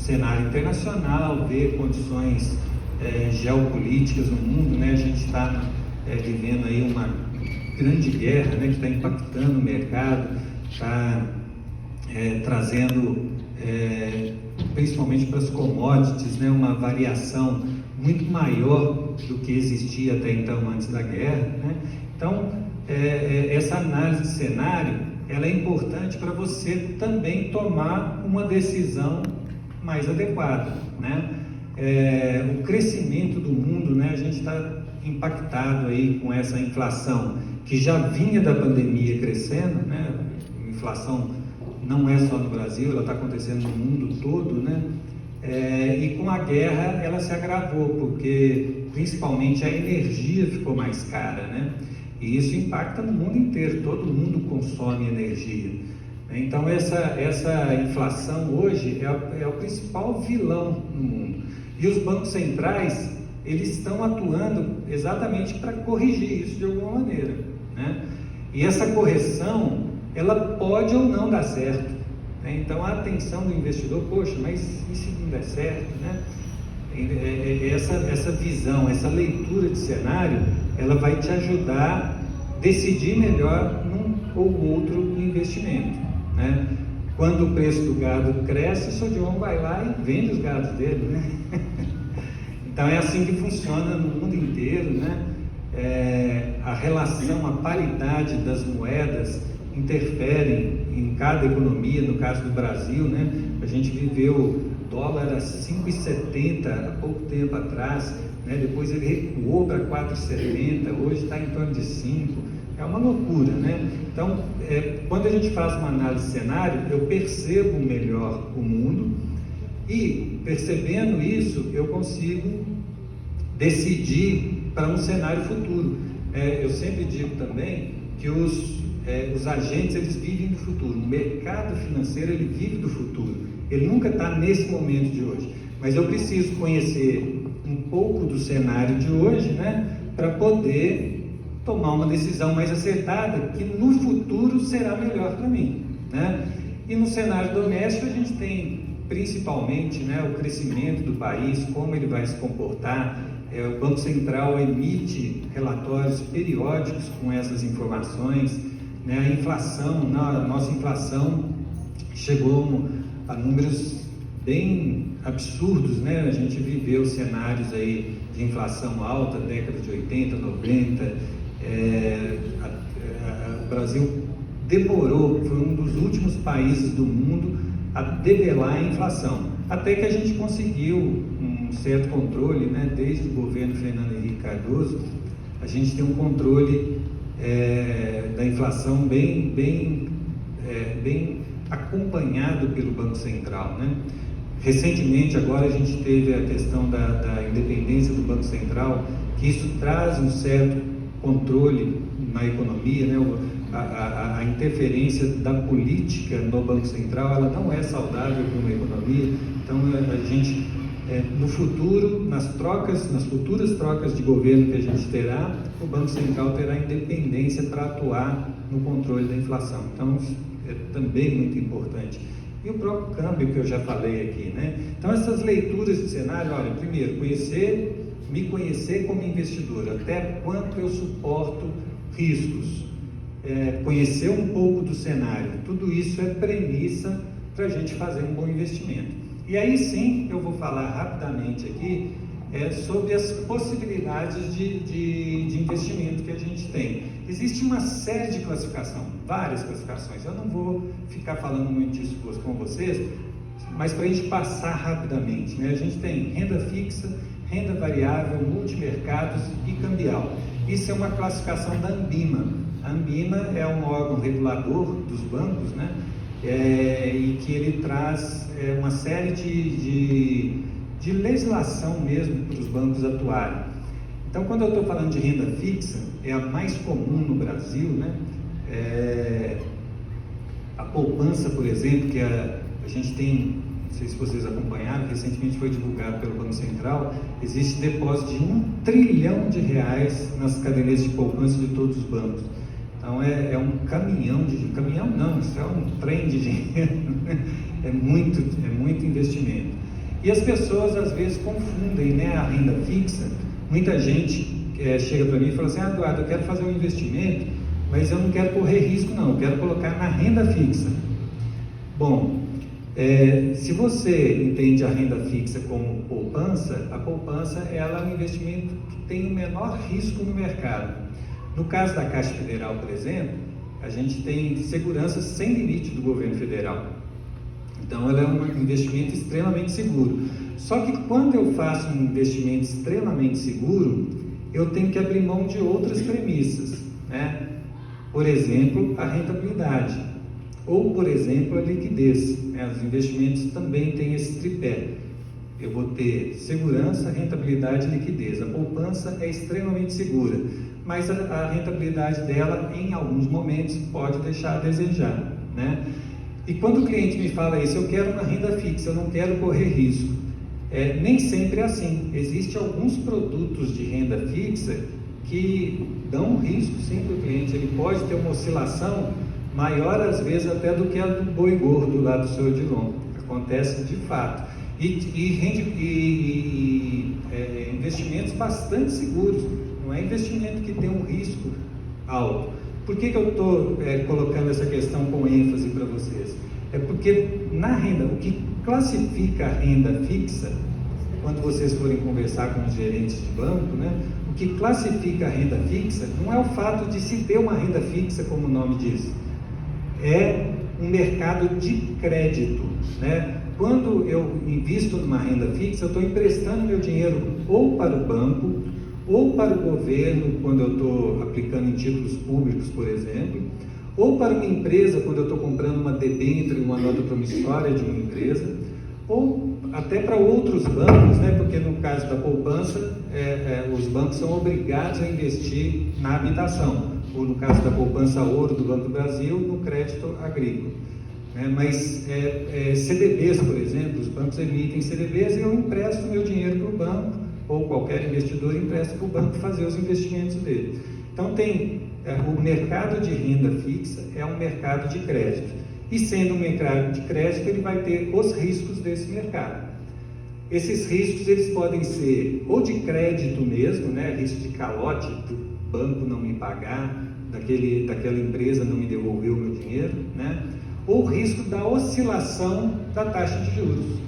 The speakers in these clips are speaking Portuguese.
cenário internacional, ver condições geopolíticas no mundo, né? A gente está vivendo aí uma grande guerra, né, que está impactando o mercado, está trazendo, principalmente para as commodities, né, uma variação muito maior do que existia até então, antes da guerra, né? Então, essa análise de cenário, ela é importante para você também tomar uma decisão mais adequada, né? O crescimento do mundo, né, a gente está impactado aí com essa inflação que já vinha da pandemia crescendo, né? A inflação não é só no Brasil, ela está acontecendo no mundo todo, né? E com a guerra ela se agravou, porque principalmente a energia ficou mais cara, né? E isso impacta no mundo inteiro, todo mundo consome energia. Então essa inflação hoje é o principal vilão no mundo. E os bancos centrais, eles estão atuando exatamente para corrigir isso de alguma maneira, né? E essa correção, ela pode ou não dar certo, né? Então a atenção do investidor, poxa, mas e se não der certo, né? Essa visão, essa leitura de cenário, ela vai te ajudar a decidir melhor num ou outro investimento, né? Quando o preço do gado cresce, o seu John vai lá e vende os gados dele, né? Então é assim que funciona no mundo inteiro, né? A relação, a paridade das moedas interferem em cada economia. No caso do Brasil, né? A gente viveu dólar a 5,70 há pouco tempo atrás, né? Depois ele recuou para 4,70, hoje está em torno de 5. É uma loucura, né? Então, quando a gente faz uma análise de cenário, eu percebo melhor o mundo e, percebendo isso, eu consigo decidir para um cenário futuro. Eu sempre digo também que os agentes, eles vivem do futuro. O mercado financeiro, ele vive do futuro. Ele nunca está nesse momento de hoje. Mas eu preciso conhecer um pouco do cenário de hoje, né, para poder tomar uma decisão mais acertada, que no futuro será melhor para mim, né? E no cenário doméstico a gente tem principalmente, né, o crescimento do país, como ele vai se comportar. O Banco Central emite relatórios periódicos com essas informações, né? A inflação, a nossa inflação chegou a números bem absurdos, né? A gente viveu cenários aí de inflação alta, década de 80, 90. O Brasil demorou, foi um dos últimos países do mundo a debelar a inflação, até que a gente conseguiu um certo controle, né? Desde o governo Fernando Henrique Cardoso, a gente tem um controle da inflação bem acompanhado pelo Banco Central, né? Recentemente, agora a gente teve a questão da independência do Banco Central, que isso traz um certo controle na economia, né? A interferência da política no Banco Central, ela não é saudável para uma economia. Então a gente, no futuro, nas futuras trocas de governo que a gente terá, o Banco Central terá independência para atuar no controle da inflação. Então isso é também muito importante. E o próprio câmbio, que eu já falei aqui, né? Então essas leituras de cenário, olha, primeiro, me conhecer como investidor, até quanto eu suporto riscos, conhecer um pouco do cenário, tudo isso é premissa para a gente fazer um bom investimento. E aí sim, eu vou falar rapidamente aqui sobre as possibilidades de investimento que a gente tem. Existe uma série de classificação, várias classificações. Eu não vou ficar falando muito disso com vocês, mas para a gente passar rapidamente, né? A gente tem renda fixa, renda variável, multimercados e cambial. Isso é uma classificação da Anbima. A Anbima é um órgão regulador dos bancos, né? E que ele traz uma série de legislação mesmo para os bancos atuarem. Então, quando eu estou falando de renda fixa, é a mais comum no Brasil, né? A poupança, por exemplo, que a gente tem, não sei se vocês acompanharam, recentemente foi divulgado pelo Banco Central, existe depósito de R$1 trilhão nas cadernetas de poupança de todos os bancos. Então é um caminhão não, isso é um trem de dinheiro, é muito investimento. E as pessoas às vezes confundem, né, a renda fixa. Muita gente chega para mim e fala assim: Eduardo, eu quero fazer um investimento, mas eu não quero correr risco não, eu quero colocar na renda fixa. Bom, se você entende a renda fixa como poupança, a poupança ela é um investimento que tem o menor risco no mercado. No caso da Caixa Federal, por exemplo, a gente tem segurança sem limite do governo federal. Então, ela é um investimento extremamente seguro. Só que quando eu faço um investimento extremamente seguro, eu tenho que abrir mão de outras premissas, né? Por exemplo, a rentabilidade, ou, por exemplo, a liquidez, né? Os investimentos também têm esse tripé. Eu vou ter segurança, rentabilidade e liquidez. A poupança é extremamente segura, mas a rentabilidade dela, em alguns momentos, pode deixar a desejar, né? E quando o cliente me fala isso, eu quero uma renda fixa, eu não quero correr risco. Nem sempre é assim. Existem alguns produtos de renda fixa que dão risco sim para o cliente. Ele pode ter uma oscilação maior às vezes até do que a do boi gordo lá do seu Odilon. Acontece de fato. Investimentos bastante seguros. Não é investimento que tem um risco alto. Por que eu estou colocando essa questão com ênfase para vocês? É porque na renda, o que classifica a renda fixa, quando vocês forem conversar com os gerentes de banco, né, o que classifica a renda fixa não é o fato de se ter uma renda fixa, como o nome diz, é um mercado de crédito, né? Quando eu invisto numa renda fixa, eu estou emprestando meu dinheiro ou para o banco, ou para o governo, quando eu estou aplicando em títulos públicos, por exemplo, ou para uma empresa, quando eu estou comprando uma debênture, uma nota promissória de uma empresa, ou até para outros bancos, né? Porque no caso da poupança, os bancos são obrigados a investir na habitação, ou no caso da poupança ouro do Banco do Brasil, no crédito agrícola. Mas CDBs, por exemplo, os bancos emitem CDBs e eu empresto meu dinheiro para o banco, ou qualquer investidor empresta para o banco fazer os investimentos dele. Então o mercado de renda fixa é um mercado de crédito, e sendo um mercado de crédito, ele vai ter os riscos desse mercado. Esses riscos eles podem ser ou de crédito mesmo, né, risco de calote, do banco não me pagar, daquela empresa não me devolver o meu dinheiro, né, ou risco da oscilação da taxa de juros.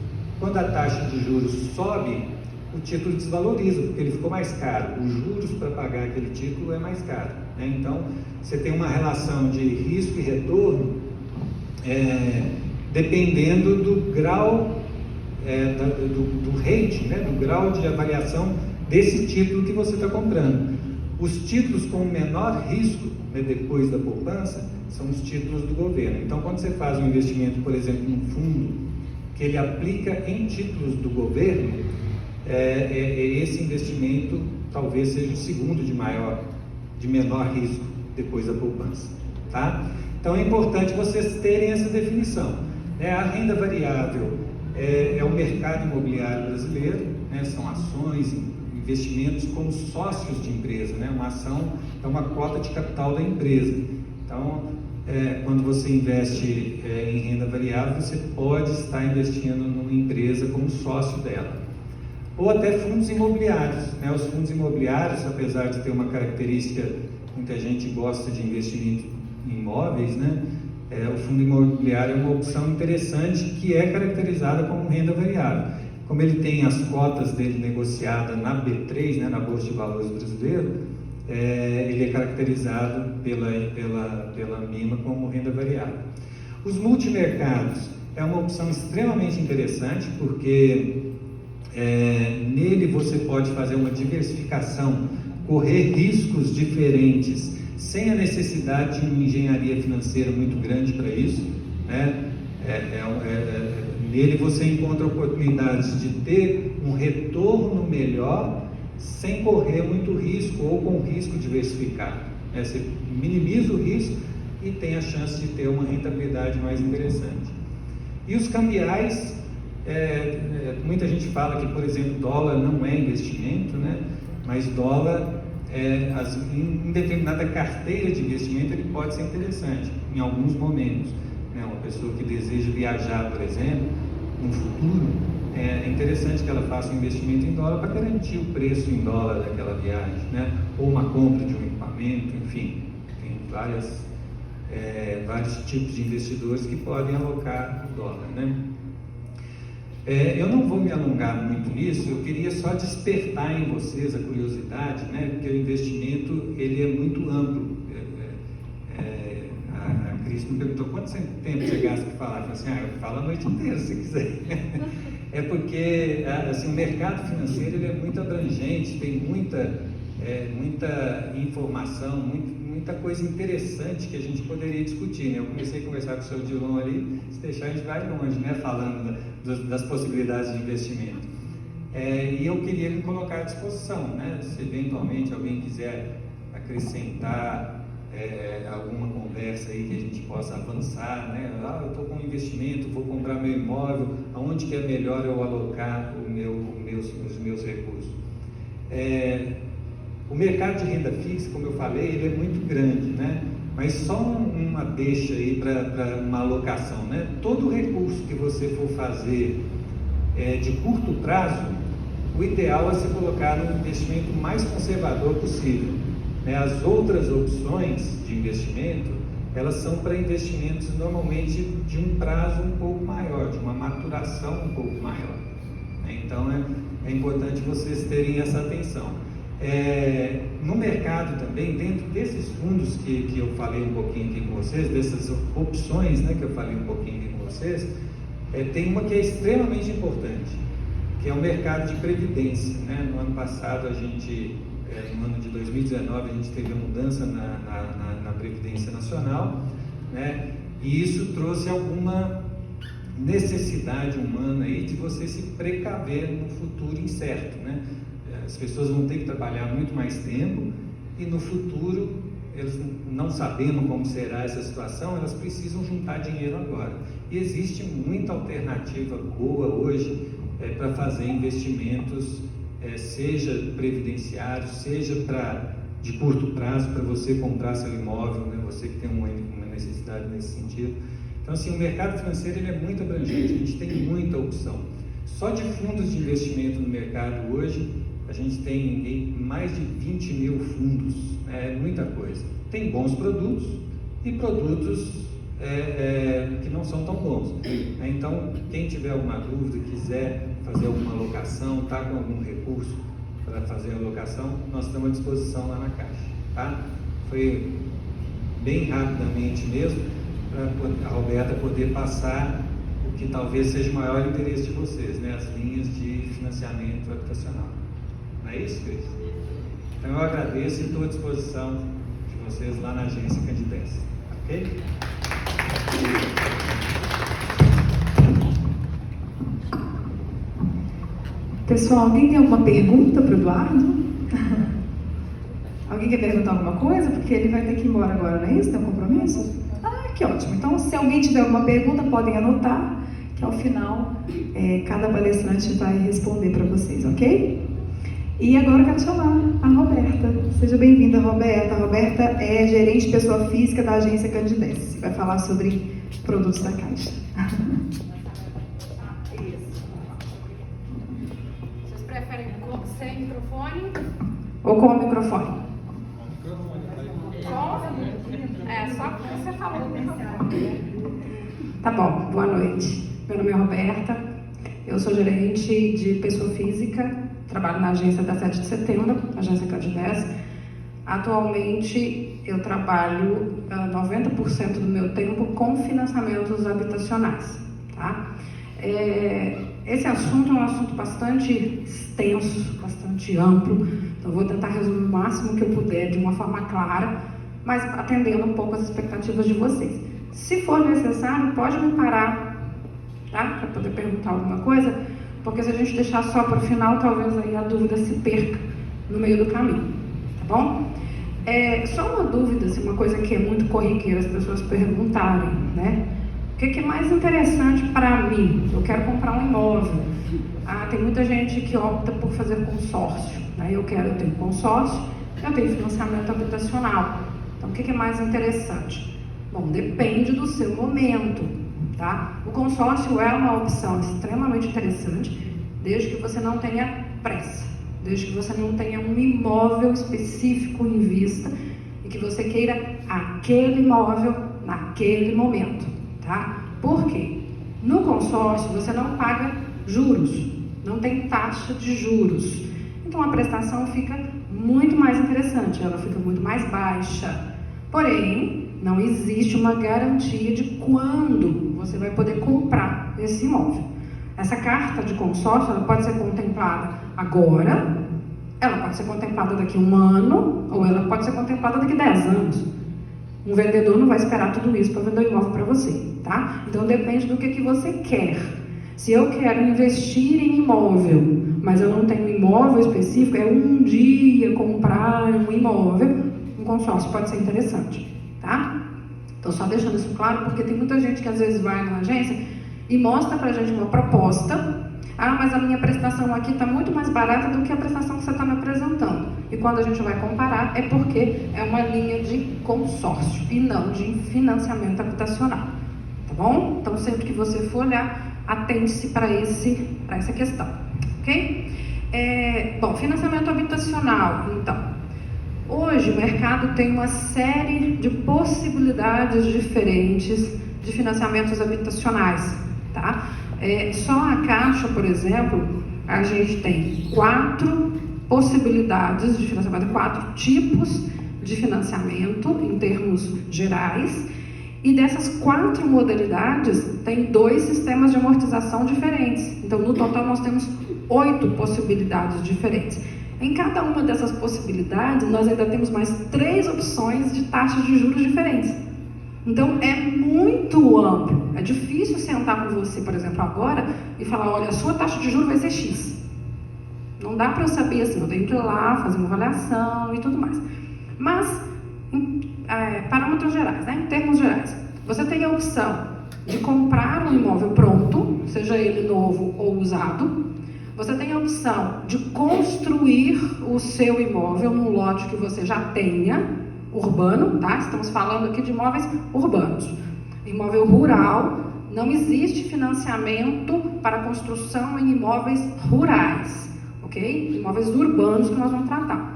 Quando a taxa de juros sobe, o título desvaloriza, porque ele ficou mais caro. Os juros para pagar aquele título é mais caro, né? Então, você tem uma relação de risco e retorno dependendo do grau, do rating, né? Do grau de avaliação desse título que você está comprando. Os títulos com menor risco, né, depois da poupança, são os títulos do governo. Então, quando você faz um investimento, por exemplo, num fundo, que ele aplica em títulos do governo, esse investimento talvez seja o segundo de menor risco depois da poupança, tá? Então é importante vocês terem essa definição. A renda variável é o mercado imobiliário brasileiro, né? São ações, investimentos como sócios de empresa, né? Uma ação é uma cota de capital da empresa. Então, quando você investe em renda variável, você pode estar investindo numa empresa como sócio dela. Ou até fundos imobiliários, né? Os fundos imobiliários, apesar de ter uma característica, muita gente gosta de investimento em imóveis, né? O fundo imobiliário é uma opção interessante que é caracterizada como renda variável. Como ele tem as cotas dele negociadas na B3, né, na Bolsa de Valores brasileira, ele é caracterizado pela MIMA como renda variável. Os multimercados é uma opção extremamente interessante, porque nele você pode fazer uma diversificação, correr riscos diferentes, sem a necessidade de uma engenharia financeira muito grande para isso, né? Nele você encontra oportunidades de ter um retorno melhor, sem correr muito risco, ou com risco diversificado, né? Você minimiza o risco e tem a chance de ter uma rentabilidade mais interessante. E os cambiais, muita gente fala que, por exemplo, dólar não é investimento, né? Mas dólar, em determinada carteira de investimento, ele pode ser interessante em alguns momentos, né? Uma pessoa que deseja viajar, por exemplo, no futuro, é interessante que ela faça um investimento em dólar para garantir o preço em dólar daquela viagem, né? Ou uma compra de um equipamento, enfim, tem vários tipos de investidores que podem alocar o dólar, né? Eu não vou me alongar muito nisso, eu queria só despertar em vocês a curiosidade, né? Porque o investimento ele é muito amplo. A Cris me perguntou quanto tempo você gasta para falar. Eu falei assim, eu falo a noite inteira se quiser. É porque assim, o mercado financeiro ele é muito abrangente, tem muita informação, muita coisa interessante que a gente poderia discutir, né? Eu comecei a conversar com o seu Dilon ali, se deixar a gente vai longe, né? Falando das possibilidades de investimento. E eu queria me colocar à disposição, né? Se eventualmente alguém quiser acrescentar alguma conversa aí que a gente possa avançar, né? Eu estou com um investimento, vou comprar meu imóvel, aonde que é melhor eu alocar os meus recursos? O mercado de renda fixa, como eu falei, ele é muito grande, né? Mas só uma deixa aí para uma alocação, né? Todo recurso que você for fazer de curto prazo, o ideal é se colocar no investimento mais conservador possível. As outras opções de investimento, elas são para investimentos normalmente de um prazo um pouco maior, de uma maturação um pouco maior. Então é importante vocês terem essa atenção. No mercado também, dentro desses fundos que eu falei um pouquinho aqui com vocês, dessas opções, né, que eu falei um pouquinho aqui com vocês, tem uma que é extremamente importante, que é o mercado de previdência, né? No ano passado no ano de 2019 a gente teve a mudança na Previdência Nacional, né? E isso trouxe alguma necessidade humana aí de você se precaver no futuro incerto, né? As pessoas vão ter que trabalhar muito mais tempo e no futuro, eles não sabendo como será essa situação, elas precisam juntar dinheiro agora. E existe muita alternativa boa hoje para fazer investimentos, seja previdenciários, seja de curto prazo, para você comprar seu imóvel, né? Você que tem uma necessidade nesse sentido. Então, assim, o mercado financeiro ele é muito abrangente, a gente tem muita opção. Só de fundos de investimento no mercado hoje, a gente tem mais de 20 mil fundos, é muita coisa. Tem bons produtos e produtos que não são tão bons. Então, quem tiver alguma dúvida, quiser fazer alguma alocação, está com algum recurso para fazer a alocação, nós estamos à disposição lá na Caixa. Tá? Foi bem rapidamente mesmo, para a Roberta poder passar o que talvez seja o maior interesse de vocês, né? As linhas de financiamento habitacional. Não é isso, Cris? Então eu agradeço e estou à disposição de vocês lá na agência Candidez. Ok? Pessoal, alguém tem alguma pergunta para o Eduardo? Alguém quer perguntar alguma coisa? Porque ele vai ter que ir embora agora, não é isso? Tem um compromisso? Que ótimo. Então, se alguém tiver alguma pergunta, podem anotar, que ao final cada palestrante vai responder para vocês, ok? E agora eu quero chamar a Roberta. Seja bem-vinda, Roberta. A Roberta é gerente de pessoa física da agência Candidez. Vai falar sobre produtos da Caixa. Vocês preferem sem microfone? Ou com o microfone? Só que você falou. Tá bom, boa noite. Meu nome é Roberta, eu sou gerente de pessoa física, trabalho na agência da 7 de setembro, agência Candidez. Atualmente eu trabalho 90% do meu tempo com financiamentos habitacionais, tá? Esse assunto é um assunto bastante extenso, bastante amplo, então vou tentar resumir o máximo que eu puder de uma forma clara, mas atendendo um pouco as expectativas de vocês. Se for necessário, pode me parar, tá? Para poder perguntar alguma coisa, porque se a gente deixar só para o final, talvez aí a dúvida se perca no meio do caminho, tá bom? Só uma dúvida, assim, uma coisa que é muito corriqueira as pessoas perguntarem, né? O que é mais interessante para mim? Eu quero comprar um imóvel. Tem muita gente que opta por fazer consórcio, né? Eu ter um consórcio, eu tenho financiamento habitacional. Então, o que é mais interessante? Bom, depende do seu momento, tá? O consórcio é uma opção extremamente interessante desde que você não tenha pressa, desde que você não tenha um imóvel específico em vista e que você queira aquele imóvel naquele momento, tá? Por quê? No consórcio você não paga juros, não tem taxa de juros, então a prestação fica muito mais interessante, ela fica muito mais baixa. Porém, não existe uma garantia de quando você vai poder comprar esse imóvel. Essa carta de consórcio, ela pode ser contemplada agora, ela pode ser contemplada daqui a 1 ano, ou ela pode ser contemplada daqui a 10 anos. Um vendedor não vai esperar tudo isso para vender o imóvel para você, tá? Então depende do que você quer. Se eu quero investir em imóvel, mas eu não tenho imóvel específico, é um dia comprar um imóvel, um consórcio pode ser interessante, tá? Então só deixando isso claro, porque tem muita gente que às vezes vai na agência e mostra pra gente uma proposta. Ah, mas a minha prestação aqui está muito mais barata do que a prestação que você está me apresentando. E quando a gente vai comparar, é porque é uma linha de consórcio e não de financiamento habitacional. Tá bom? Então, sempre que você for olhar, atente-se para essa questão. Ok? Bom, financiamento habitacional, então. Hoje o mercado tem uma série de possibilidades diferentes de financiamentos habitacionais, tá? Só a Caixa, por exemplo, a gente tem 4 possibilidades de financiamento, 4 tipos de financiamento em termos gerais, e dessas 4 modalidades tem 2 sistemas de amortização diferentes. Então, no total, nós temos 8 possibilidades diferentes. Em cada uma dessas possibilidades, nós ainda temos mais 3 opções de taxas de juros diferentes. Então, é muito amplo. É difícil sentar com você, por exemplo, agora e falar, olha, a sua taxa de juros vai ser X. Não dá para eu saber assim, eu tenho que ir lá, fazer uma avaliação e tudo mais. Mas, parâmetros gerais, né? Em termos gerais, você tem a opção de comprar um imóvel pronto, seja ele novo ou usado. Você tem a opção de construir o seu imóvel num lote que você já tenha, urbano, tá? Estamos falando aqui de imóveis urbanos. Imóvel rural, não existe financiamento para construção em imóveis rurais, ok? Imóveis urbanos que nós vamos tratar.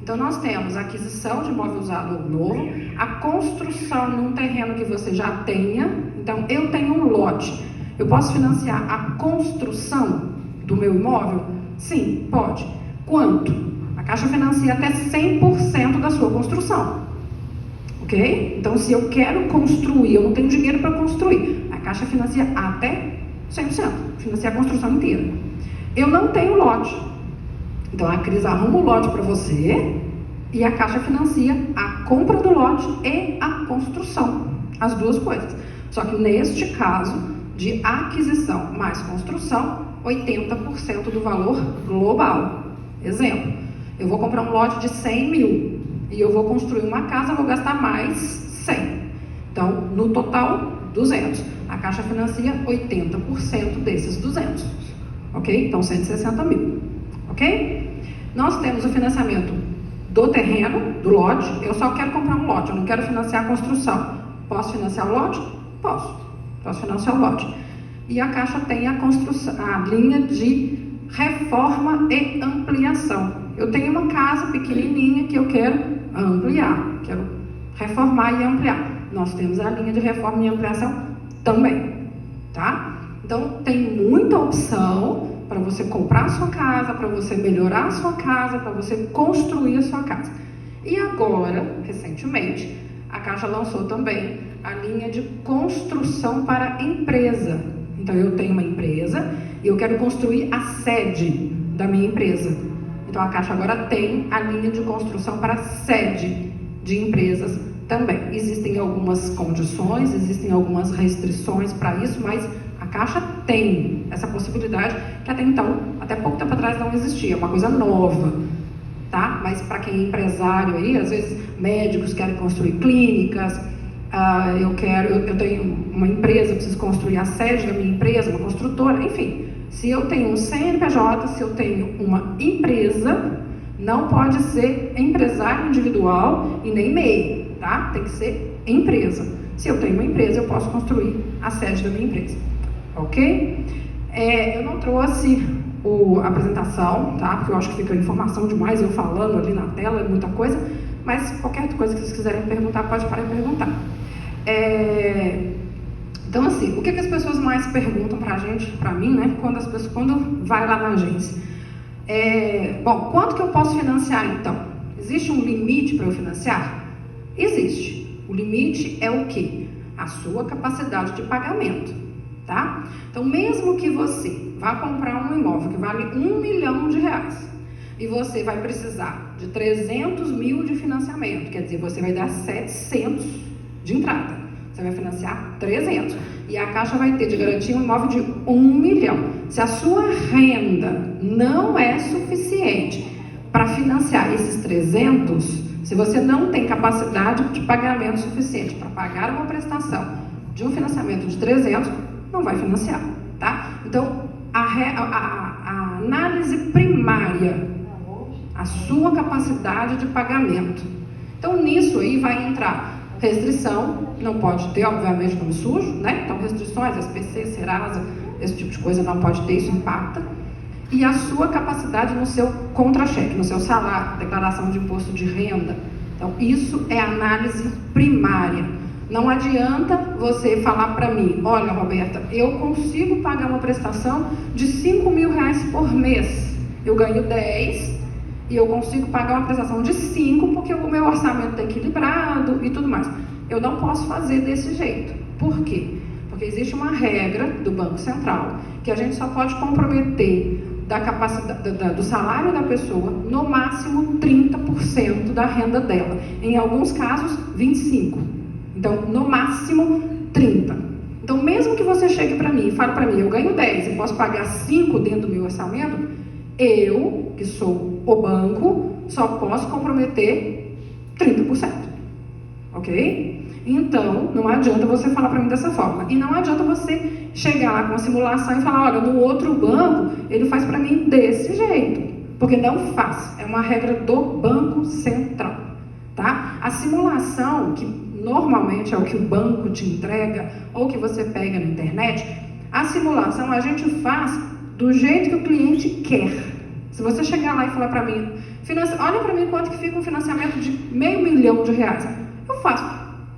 Então, nós temos a aquisição de imóvel usado ou novo, a construção num terreno que você já tenha. Então, eu tenho um lote, eu posso financiar a construção do meu imóvel? Sim, pode. Quanto? A Caixa financia até 100% da sua construção, ok? Então, se eu quero construir, eu não tenho dinheiro para construir, a Caixa financia até 100%, financia a construção inteira. Eu não tenho lote, então a Cris arruma o lote para você e a Caixa financia a compra do lote e a construção, as 2 coisas. Só que neste caso de aquisição mais construção, 80% do valor global. Exemplo, eu vou comprar um lote de 100 mil e eu vou construir uma casa, vou gastar mais 100. Então, no total, 200. A Caixa financia 80% desses 200. Ok? Então, 160 mil. Ok? Nós temos o financiamento do terreno, do lote. Eu só quero comprar um lote, eu não quero financiar a construção. Posso financiar o lote? Posso. Posso financiar o lote. E a Caixa tem a construção, a linha de reforma e ampliação. Eu tenho uma casa pequenininha que eu quero ampliar, quero reformar e ampliar. Nós temos a linha de reforma e ampliação também, tá? Então, tem muita opção para você comprar a sua casa, para você melhorar a sua casa, para você construir a sua casa. E agora, recentemente, a Caixa lançou também a linha de construção para empresa. Então, eu tenho uma empresa e eu quero construir a sede da minha empresa. Então, a Caixa agora tem a linha de construção para sede de empresas também. Existem algumas condições, existem algumas restrições para isso, mas a Caixa tem essa possibilidade que até então, até pouco tempo atrás não existia, é uma coisa nova, tá? Mas para quem é empresário aí, às vezes médicos querem construir clínicas, eu tenho uma empresa, preciso construir a sede da minha empresa, uma construtora, enfim. Se eu tenho um CNPJ, se eu tenho uma empresa, não pode ser empresário individual e nem MEI, tá? Tem que ser empresa. Se eu tenho uma empresa, eu posso construir a sede da minha empresa, ok? Eu não trouxe a apresentação, tá? Porque eu acho que fica informação demais eu falando ali na tela, é muita coisa, mas qualquer coisa que vocês quiserem perguntar, pode parar e perguntar. Então, assim, o que as pessoas mais perguntam pra gente, pra mim, né, quando vai lá na agência? Bom, quanto que eu posso financiar, então? Existe um limite para eu financiar? Existe. O limite é o quê? A sua capacidade de pagamento, tá? Então, mesmo que você vá comprar um imóvel que vale R$1 milhão e você vai precisar de 300 mil de financiamento, quer dizer, você vai dar 700 de entrada, você vai financiar 300 e a Caixa vai ter de garantia um imóvel de R$1 milhão. Se a sua renda não é suficiente para financiar esses 300, se você não tem capacidade de pagamento suficiente para pagar uma prestação de um financiamento de 300, não vai financiar, tá? Então, a análise primária, a sua capacidade de pagamento. Então, nisso aí vai entrar restrição, não pode ter, obviamente, nome sujo, né? Então, restrições, SPC, Serasa, esse tipo de coisa não pode ter, isso impacta. E a sua capacidade no seu contra-cheque, no seu salário, declaração de imposto de renda. Então, isso é análise primária. Não adianta você falar para mim, olha, Roberta, eu consigo pagar uma prestação de R$5.000 por mês. Eu ganho 10 e eu consigo pagar uma prestação de 5 porque o meu orçamento está equilibrado e tudo mais. Eu não posso fazer desse jeito. Por quê? Porque existe uma regra do Banco Central que a gente só pode comprometer da capacidade, do salário da pessoa, no máximo 30% da renda dela. Em alguns casos, 25%. Então, no máximo, 30%. Então, mesmo que você chegue para mim e fale para mim, eu ganho 10 e posso pagar 5 dentro do meu orçamento, eu, que sou o banco, só posso comprometer 30%. Ok? Então, não adianta você falar para mim dessa forma. E não adianta você chegar lá com uma simulação e falar, olha, no outro banco, ele faz para mim desse jeito. Porque não faz. É uma regra do Banco Central. Tá? A simulação, que normalmente é o que o banco te entrega, ou que você pega na internet, a simulação a gente faz do jeito que o cliente quer. Se você chegar lá e falar para mim, olha para mim quanto que fica um financiamento de R$500 mil,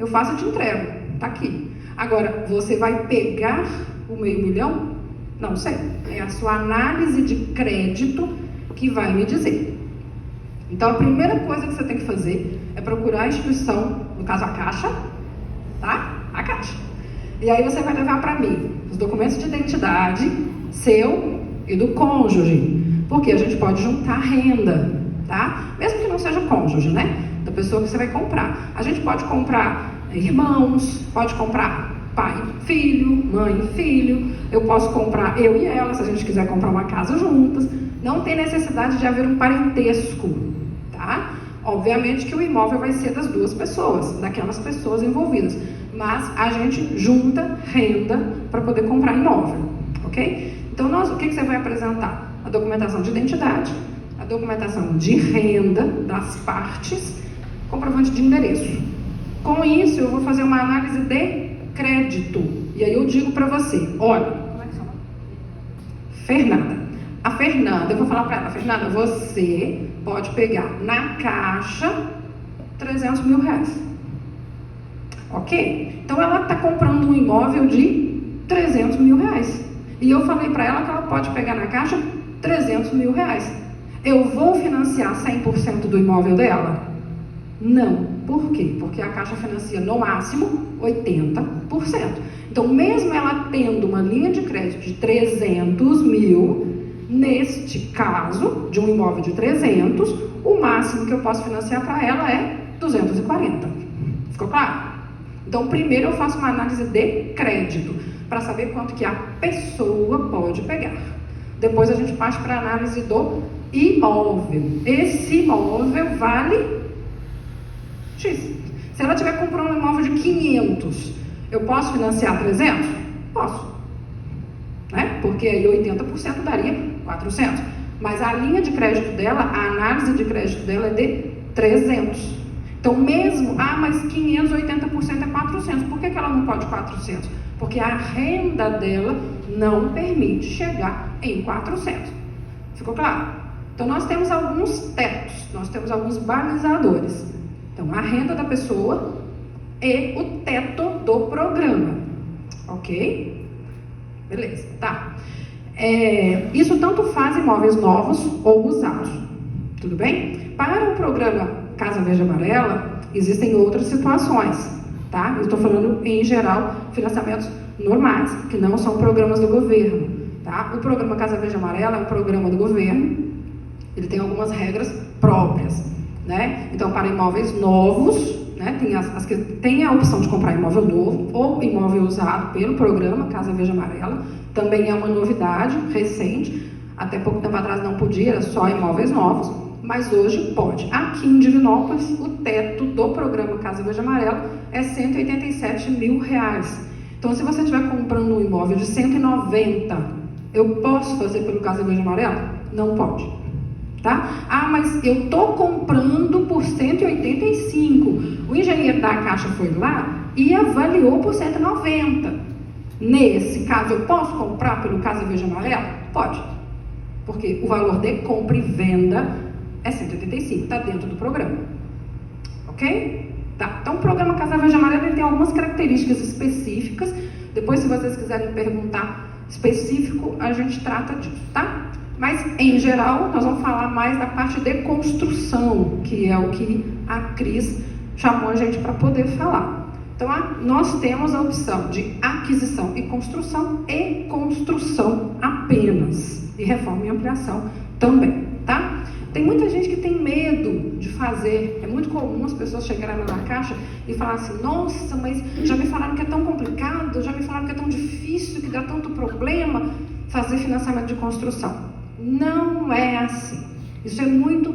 eu faço e te entrego, tá aqui. Agora, você vai pegar o R$500 mil? Não sei, é a sua análise de crédito que vai me dizer. Então, a primeira coisa que você tem que fazer é procurar a instituição, no caso a Caixa, tá? A Caixa. E aí você vai levar para mim os documentos de identidade, seu e do cônjuge, porque a gente pode juntar renda, tá? Mesmo que não seja cônjuge, né? Da pessoa que você vai comprar. A gente pode comprar irmãos, pode comprar pai e filho, mãe e filho, eu posso comprar eu e ela, se a gente quiser comprar uma casa juntas. Não tem necessidade de haver um parentesco, tá? Obviamente que o imóvel vai ser das duas pessoas, daquelas pessoas envolvidas, mas a gente junta renda para poder comprar imóvel, ok? Então, o que você vai apresentar? A documentação de identidade, a documentação de renda das partes, comprovante de endereço. Com isso, eu vou fazer uma análise de crédito. E aí eu digo para você, olha, como é que chama? Fernanda. A Fernanda, eu vou falar para ela, Fernanda, você pode pegar na Caixa R$300 mil. Ok? Então ela está comprando um imóvel de R$300 mil. E eu falei para ela que ela pode pegar na Caixa R$300 mil. Eu vou financiar 100% do imóvel dela? Não. Por quê? Porque a Caixa financia no máximo 80%. Então, mesmo ela tendo uma linha de crédito de 300 mil, neste caso, de um imóvel de 300, o máximo que eu posso financiar para ela é 240. Ficou claro? Então, primeiro eu faço uma análise de crédito, para saber quanto que a pessoa pode pegar. Depois a gente parte para a análise do imóvel. Esse imóvel vale X. Se ela tiver comprando um imóvel de 500, eu posso financiar 300? Posso. Né? Porque aí 80% daria 400. Mas a linha de crédito dela, a análise de crédito dela é de 300. Então mesmo, mas 500, 80% é 400. Por que ela não pode 400? Porque a renda dela não permite chegar em 400. Ficou claro? Então, nós temos alguns tetos, nós temos alguns balizadores. Então, a renda da pessoa e o teto do programa. Ok? Beleza, tá. Isso tanto faz imóveis novos ou usados. Tudo bem? Para o programa Casa Verde Amarela, existem outras situações, tá? Eu estou falando, em geral, financiamentos normais, que não são programas do governo, tá? O programa Casa Verde Amarela é um programa do governo, ele tem algumas regras próprias, né? Então, para imóveis novos, né, tem a opção de comprar imóvel novo ou imóvel usado pelo programa Casa Verde Amarela, também é uma novidade recente, até pouco tempo atrás não podia, era só imóveis novos, mas hoje pode. Aqui em Divinópolis, o teto do programa Casa Verde Amarela é R$187 mil. Então, se você estiver comprando um imóvel de 190, eu posso fazer pelo Casa Verde Amarela? Não pode. Tá? Ah, mas eu estou comprando por 185. O engenheiro da Caixa foi lá e avaliou por 190. Nesse caso, eu posso comprar pelo Casa Verde Amarela? Pode. Porque o valor de compra e venda é 185, está dentro do programa. Ok? Tá. Então, o programa Casa Verde Amarela tem algumas características específicas. Depois, se vocês quiserem perguntar específico, a gente trata disso, tá? Mas, em geral, nós vamos falar mais da parte de construção, que é o que a Cris chamou a gente para poder falar. Então, nós temos a opção de aquisição e construção apenas, e reforma e ampliação também, tá? Tem muita gente que tem medo de fazer, é muito comum as pessoas chegarem na Caixa e falar assim, nossa, mas já me falaram que é tão complicado, já me falaram que é tão difícil, que dá tanto problema fazer financiamento de construção. Não é assim. Isso é muito...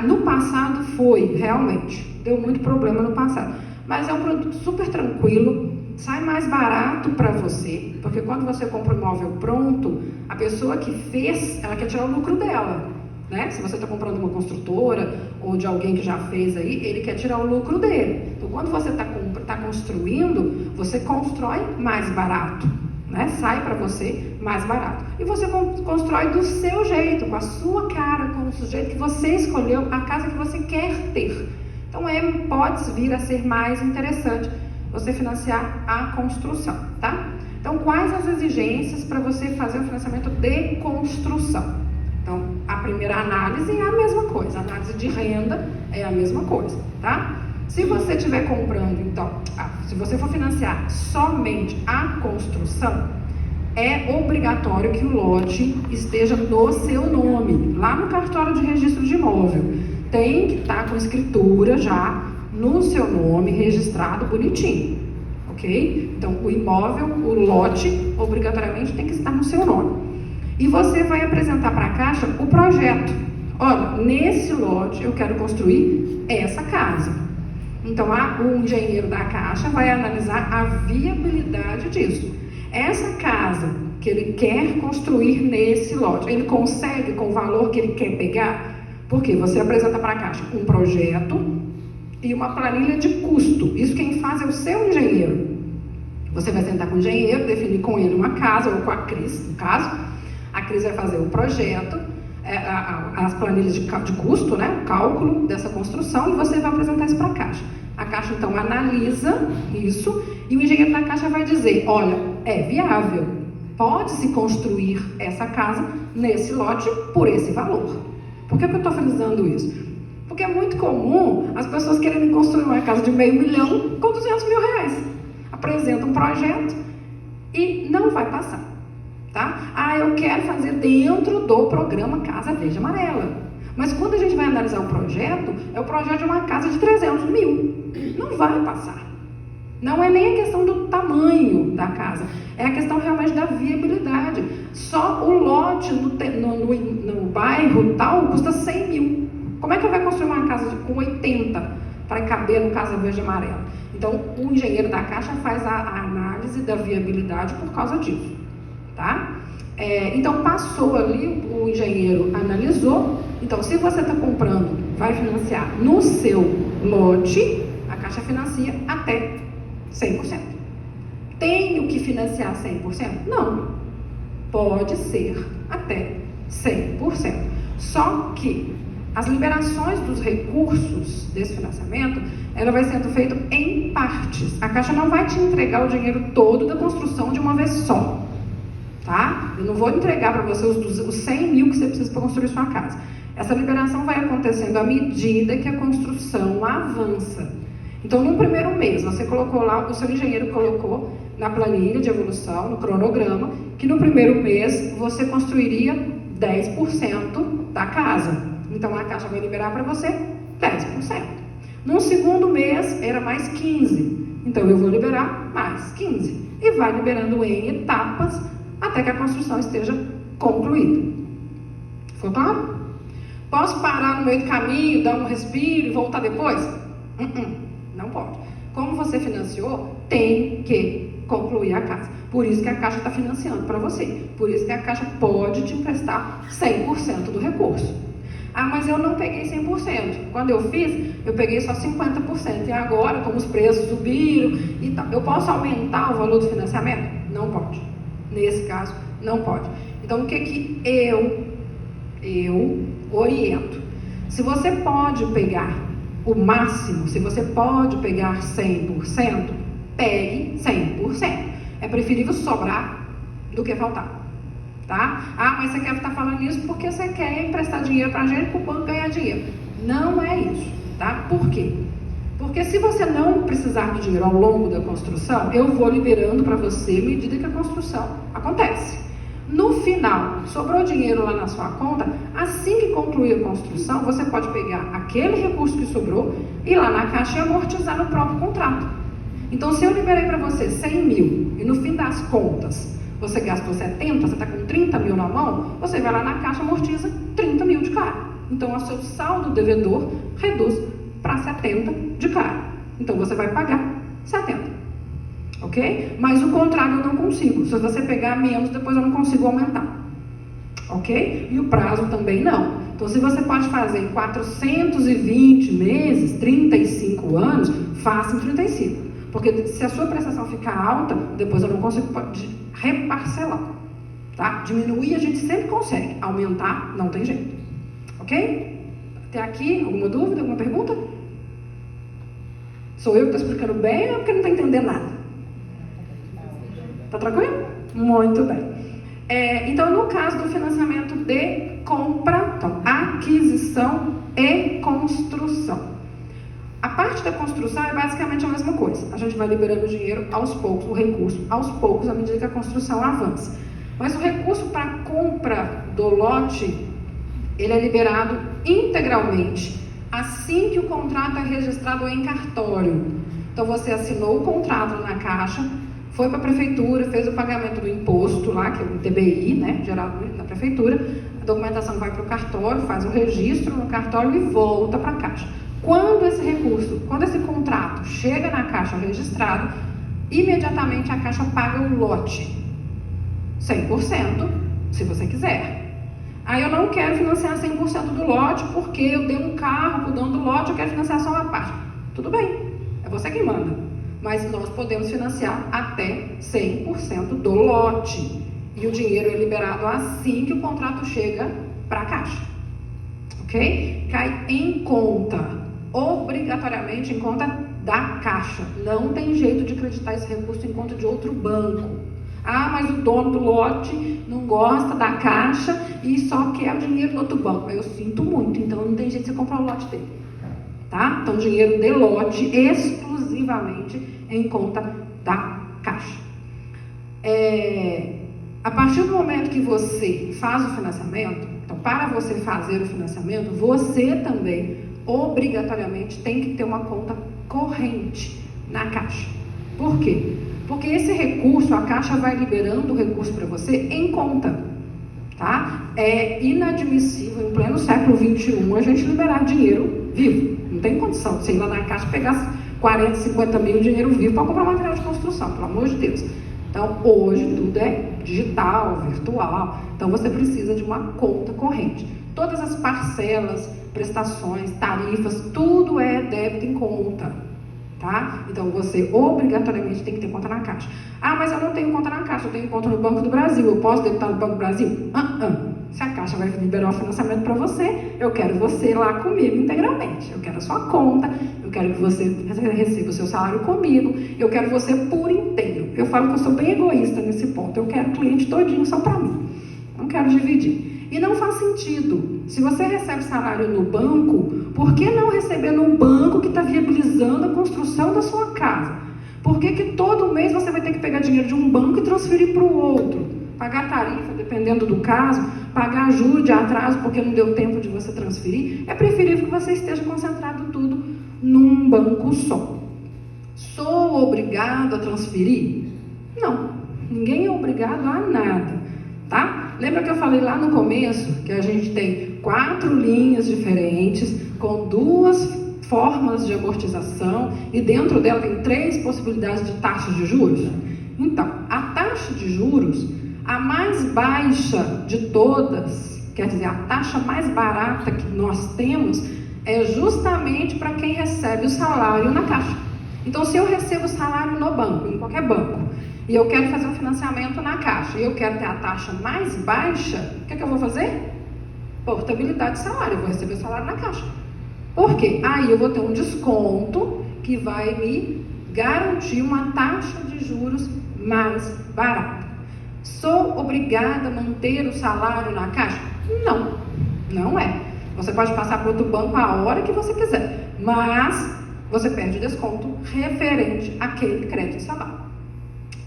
no passado foi, realmente. Deu muito problema no passado. Mas é um produto super tranquilo, sai mais barato para você, porque quando você compra um imóvel pronto, a pessoa que fez, ela quer tirar o lucro dela, né? Se você está comprando uma construtora ou de alguém que já fez aí, ele quer tirar o lucro dele. Então, quando você está construindo, você constrói mais barato. Né? Sai para você mais barato. E você constrói do seu jeito, com a sua cara, com o jeito que você escolheu, a casa que você quer ter. Então, pode vir a ser mais interessante você financiar a construção, tá? Então, quais as exigências para você fazer o financiamento de construção? Então, a primeira análise é a mesma coisa, a análise de renda é a mesma coisa, tá? Se você estiver comprando, então, se você for financiar somente a construção, é obrigatório que o lote esteja no seu nome, lá no cartório de registro de imóvel. Tem que estar com escritura já no seu nome, registrado bonitinho, ok? Então, o imóvel, o lote, obrigatoriamente tem que estar no seu nome. E você vai apresentar para a Caixa o projeto. Olha, nesse lote eu quero construir essa casa. Então, o engenheiro da Caixa vai analisar a viabilidade disso. Essa casa que ele quer construir nesse lote, ele consegue com o valor que ele quer pegar? Porque você apresenta para a Caixa um projeto e uma planilha de custo. Isso quem faz é o seu engenheiro. Você vai sentar com o engenheiro, definir com ele uma casa, ou com a Cris, no caso. A Cris vai fazer o projeto, as planilhas de custo, né, o cálculo dessa construção, e você vai apresentar isso para a Caixa. A Caixa, então, analisa isso e o engenheiro da Caixa vai dizer, olha, é viável, pode-se construir essa casa nesse lote por esse valor. Por que eu estou frisando isso? Porque é muito comum as pessoas quererem construir uma casa de R$500 mil com R$200 mil. Apresenta um projeto e não vai passar. Tá? Eu quero fazer dentro do programa Casa Verde Amarela. Mas quando a gente vai analisar o projeto, é o projeto de uma casa de 300 mil. Não vai passar. Não é nem a questão do tamanho da casa, é a questão realmente da viabilidade. Só o lote no bairro tal custa 100 mil. Como é que vai construir uma casa com 80 para caber no Casa Verde Amarela? Então, o engenheiro da Caixa faz a análise da viabilidade por causa disso. Tá? Então, passou ali, o engenheiro analisou. Então, se você está comprando, vai financiar no seu lote, a Caixa financia até 100%. Tenho que financiar 100%? Não. Pode ser até 100%. Só que as liberações dos recursos desse financiamento, ela vai sendo feita em partes. A Caixa não vai te entregar o dinheiro todo da construção de uma vez só, tá? Eu não vou entregar para você os 100 mil que você precisa para construir sua casa. Essa liberação vai acontecendo à medida que a construção avança. Então, no primeiro mês, você colocou lá, o seu engenheiro colocou na planilha de evolução, no cronograma, que no primeiro mês você construiria 10% da casa. Então, a Caixa vai liberar para você 10%. No segundo mês, era mais 15%. Então, eu vou liberar mais 15%. E vai liberando em etapas até que a construção esteja concluída. Ficou claro? Posso parar no meio do caminho, dar um respiro e voltar depois? Não pode. Como você financiou, tem que concluir a casa. Por isso que a Caixa está financiando para você. Por isso que a Caixa pode te emprestar 100% do recurso. Ah, mas eu não peguei 100%. Quando eu fiz, eu peguei só 50%. E agora, como os preços subiram e tal, eu posso aumentar o valor do financiamento? Não pode. Nesse caso, não pode. Então, o que eu oriento? Se você pode pegar o máximo, se você pode pegar 100%, pegue 100%. É preferível sobrar do que faltar, tá? Ah, mas você quer estar falando isso porque você quer emprestar dinheiro para a gente para o banco ganhar dinheiro. Não é isso, tá? Por quê? Porque se você não precisar do dinheiro ao longo da construção, eu vou liberando para você à medida que a construção acontece. No final, sobrou dinheiro lá na sua conta, assim que concluir a construção, você pode pegar aquele recurso que sobrou e ir lá na Caixa e amortizar no próprio contrato. Então, se eu liberei para você 100 mil e no fim das contas você gastou 70, você está com 30 mil na mão, você vai lá na Caixa e amortiza 30 mil de cara. Então, o seu saldo devedor reduz para 70 de cara. Então, você vai pagar 70. Ok? Mas o contrário eu não consigo. Se você pegar menos, depois eu não consigo aumentar. Ok? E o prazo também não. Então, se você pode fazer em 420 meses, 35 anos, faça em 35. Porque se a sua prestação ficar alta, depois eu não consigo reparcelar. Tá? Diminuir a gente sempre consegue. Aumentar, não tem jeito. Ok? Até aqui, alguma dúvida, alguma pergunta? Sou eu que estou explicando bem ou porque não está entendendo nada? Tá tranquilo? Muito bem. Então, no caso do financiamento de compra, então, aquisição e construção. A parte da construção é basicamente a mesma coisa. A gente vai liberando o dinheiro aos poucos, o recurso aos poucos, à medida que a construção avança. Mas o recurso para compra do lote, ele é liberado integralmente assim que o contrato é registrado em cartório. Então, você assinou o contrato na Caixa, foi para a prefeitura, fez o pagamento do imposto lá, que é o ITBI, né, gerado na prefeitura, a documentação vai para o cartório, faz o registro no cartório e volta para a Caixa. Quando esse contrato chega na Caixa registrado, imediatamente a Caixa paga o lote, 100%, se você quiser. Aí eu não quero financiar 100% do lote, porque eu dei um carro para o dono do lote, eu quero financiar só uma parte. Tudo bem, é você quem manda. Mas nós podemos financiar até 100% do lote. E o dinheiro é liberado assim que o contrato chega para a Caixa. Ok? Cai em conta, obrigatoriamente em conta da Caixa. Não tem jeito de acreditar esse recurso em conta de outro banco. Ah, mas o dono do lote não gosta da Caixa e só quer o dinheiro do outro banco. Eu sinto muito, então não tem jeito de você comprar o lote dele. Tá? Então, dinheiro de lote exclusivamente em conta da Caixa. A partir do momento que você faz o financiamento, então, para você fazer o financiamento, você também, obrigatoriamente, tem que ter uma conta corrente na Caixa. Por quê? Porque esse recurso, a Caixa vai liberando o recurso para você em conta. Tá? É inadmissível, em pleno século XXI, a gente liberar dinheiro vivo. Não tem condição de você ir lá na Caixa e pegar 40, 50 mil dinheiro vivo para comprar material de construção, pelo amor de Deus. Então, hoje tudo é digital, virtual. Então, você precisa de uma conta corrente. Todas as parcelas, prestações, tarifas, tudo é débito em conta. Tá? Então, você obrigatoriamente tem que ter conta na Caixa. Ah, mas eu não tenho conta na Caixa, eu tenho conta no Banco do Brasil. Eu posso debitar no Banco do Brasil? Se a Caixa vai liberar o financiamento para você, eu quero você lá comigo integralmente. Eu quero a sua conta, eu quero que você receba o seu salário comigo, eu quero você por inteiro. Eu falo que eu sou bem egoísta nesse ponto, eu quero o cliente todinho só para mim. Não quero dividir. E não faz sentido. Se você recebe salário no banco, por que não receber no banco que está viabilizando a construção da sua casa? Por que todo mês você vai ter que pegar dinheiro de um banco e transferir para o outro? Pagar tarifa, dependendo do caso, pagar juros de atraso porque não deu tempo de você transferir. É preferível que você esteja concentrado tudo num banco só. Sou obrigado a transferir? Não. Ninguém é obrigado a nada. Tá? Lembra que eu falei lá no começo que a gente tem 4 linhas diferentes com 2 formas de amortização e dentro dela tem 3 possibilidades de taxas de juros? Então, a taxa de juros, a mais baixa de todas, quer dizer, a taxa mais barata que nós temos é justamente para quem recebe o salário na Caixa. Então, se eu recebo o salário no banco, em qualquer banco, e eu quero fazer um financiamento na Caixa, e eu quero ter a taxa mais baixa, o que eu vou fazer? Portabilidade de salário, eu vou receber o salário na Caixa. Por quê? Aí eu vou ter um desconto que vai me garantir uma taxa de juros mais barata. Sou obrigada a manter o salário na Caixa? Não, não é. Você pode passar para outro banco a hora que você quiser, mas você perde desconto referente àquele crédito salário.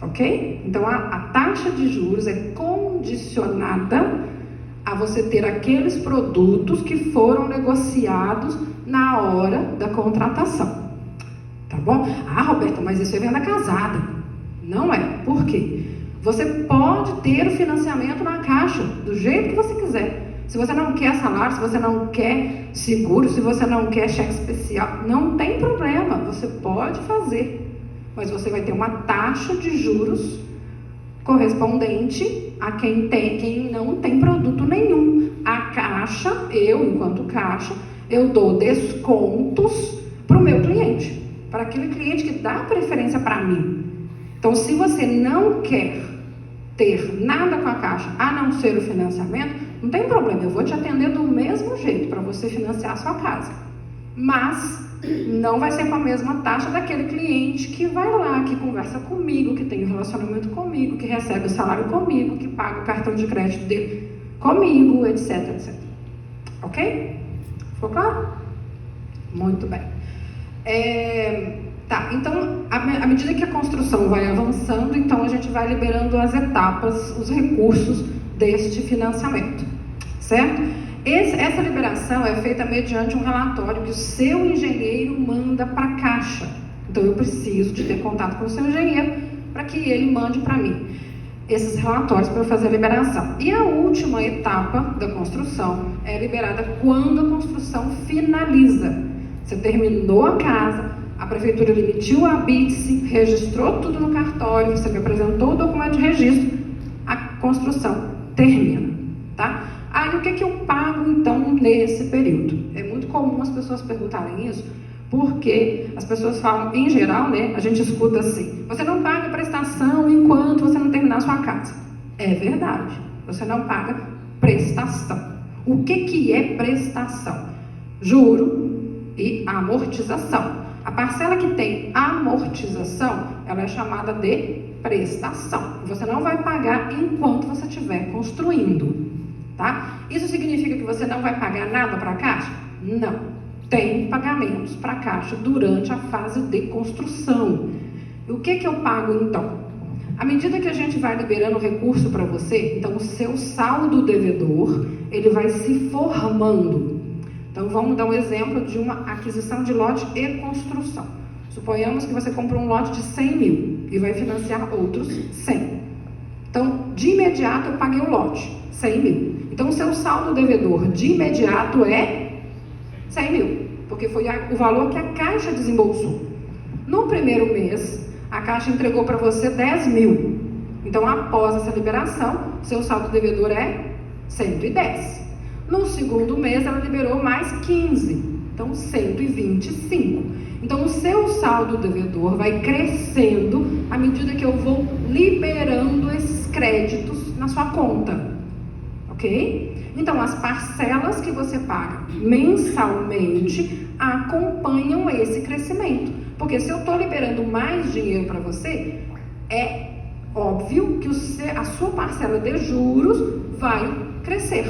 Ok? Então, a taxa de juros é condicionada a você ter aqueles produtos que foram negociados na hora da contratação. Tá bom? Ah, Roberta, mas isso é venda casada. Não é. Por quê? Você pode ter o financiamento na Caixa, do jeito que você quiser. Se você não quer salário, se você não quer seguro, se você não quer cheque especial, não tem problema, você pode fazer. Mas você vai ter uma taxa de juros correspondente a quem não tem produto nenhum. A Caixa, eu, enquanto Caixa, eu dou descontos para o meu cliente, para aquele cliente que dá preferência para mim. Então, se você não quer ter nada com a Caixa, a não ser o financiamento, não tem problema, eu vou te atender do mesmo jeito para você financiar a sua casa. Mas não vai ser com a mesma taxa daquele cliente que vai lá, que conversa comigo, que tem um relacionamento comigo, que recebe o salário comigo, que paga o cartão de crédito dele comigo, etc, etc. Ok? Ficou claro? Muito bem. Tá, então, à medida que a construção vai avançando, então a gente vai liberando as etapas, os recursos deste financiamento, certo? Essa liberação é feita mediante um relatório que o seu engenheiro manda para a Caixa. Então, eu preciso de ter contato com o seu engenheiro para que ele mande para mim esses relatórios para eu fazer a liberação. E a última etapa da construção é liberada quando a construção finaliza. Você terminou a casa, a prefeitura emitiu a BITS, registrou tudo no cartório, você me apresentou o documento de registro, a construção termina, tá? Aí, o que eu pago, então, nesse período? É muito comum as pessoas perguntarem isso, porque as pessoas falam, em geral, né, a gente escuta assim, você não paga prestação enquanto você não terminar a sua casa. É verdade, você não paga prestação. O que é prestação? Juro e amortização. A parcela que tem amortização, ela é chamada de prestação. Você não vai pagar enquanto você estiver construindo. Tá? Isso significa que você não vai pagar nada para a Caixa? Não. Tem pagamentos para a Caixa durante a fase de construção. E o que eu pago então? À medida que a gente vai liberando recurso para você, então o seu saldo devedor, ele vai se formando. Então vamos dar um exemplo de uma aquisição de lote e construção. Suponhamos que você comprou um lote de 100 mil e vai financiar outros 100. Então, de imediato eu paguei o lote, 100 mil. Então, o seu saldo devedor de imediato é 100 mil, porque foi o valor que a Caixa desembolsou. No primeiro mês, a Caixa entregou para você 10 mil. Então, após essa liberação, seu saldo devedor é 110. No segundo mês, ela liberou mais 15. Então, 125. Então, o seu saldo devedor vai crescendo à medida que eu vou liberando esses créditos na sua conta. Ok? ok? Então, as parcelas que você paga mensalmente acompanham esse crescimento. Porque se eu estou liberando mais dinheiro para você, é óbvio que a sua parcela de juros vai crescer.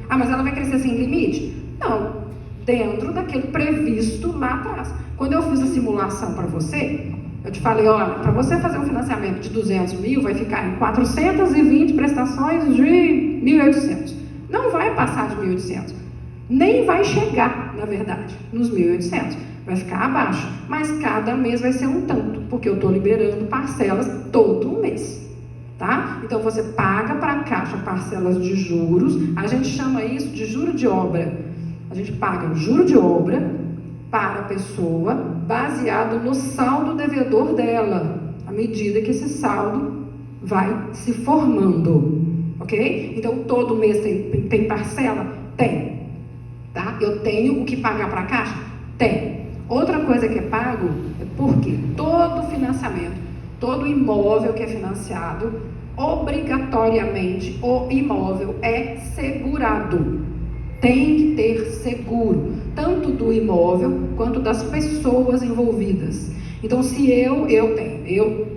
Ah, mas ela vai crescer sem limite? Não, dentro daquele previsto lá atrás. Quando eu fiz a simulação para você, eu te falei, olha, para você fazer um financiamento de 200 mil, vai ficar em 420 prestações de 1.800. Não vai passar de 1.800. Nem vai chegar, na verdade, nos 1.800. Vai ficar abaixo. Mas cada mês vai ser um tanto, porque eu estou liberando parcelas todo mês. Tá? Então, você paga para a Caixa parcelas de juros. A gente chama isso de juro de obra. A gente paga o juro de obra para a pessoa, baseado no saldo devedor dela, à medida que esse saldo vai se formando, ok? Então, todo mês tem parcela? Tem, tá? Eu tenho o que pagar para a Caixa? Tem. Outra coisa que é pago é porque todo financiamento, todo imóvel que é financiado, obrigatoriamente o imóvel é segurado. Tem que ter seguro, tanto do imóvel quanto das pessoas envolvidas. Então, se eu,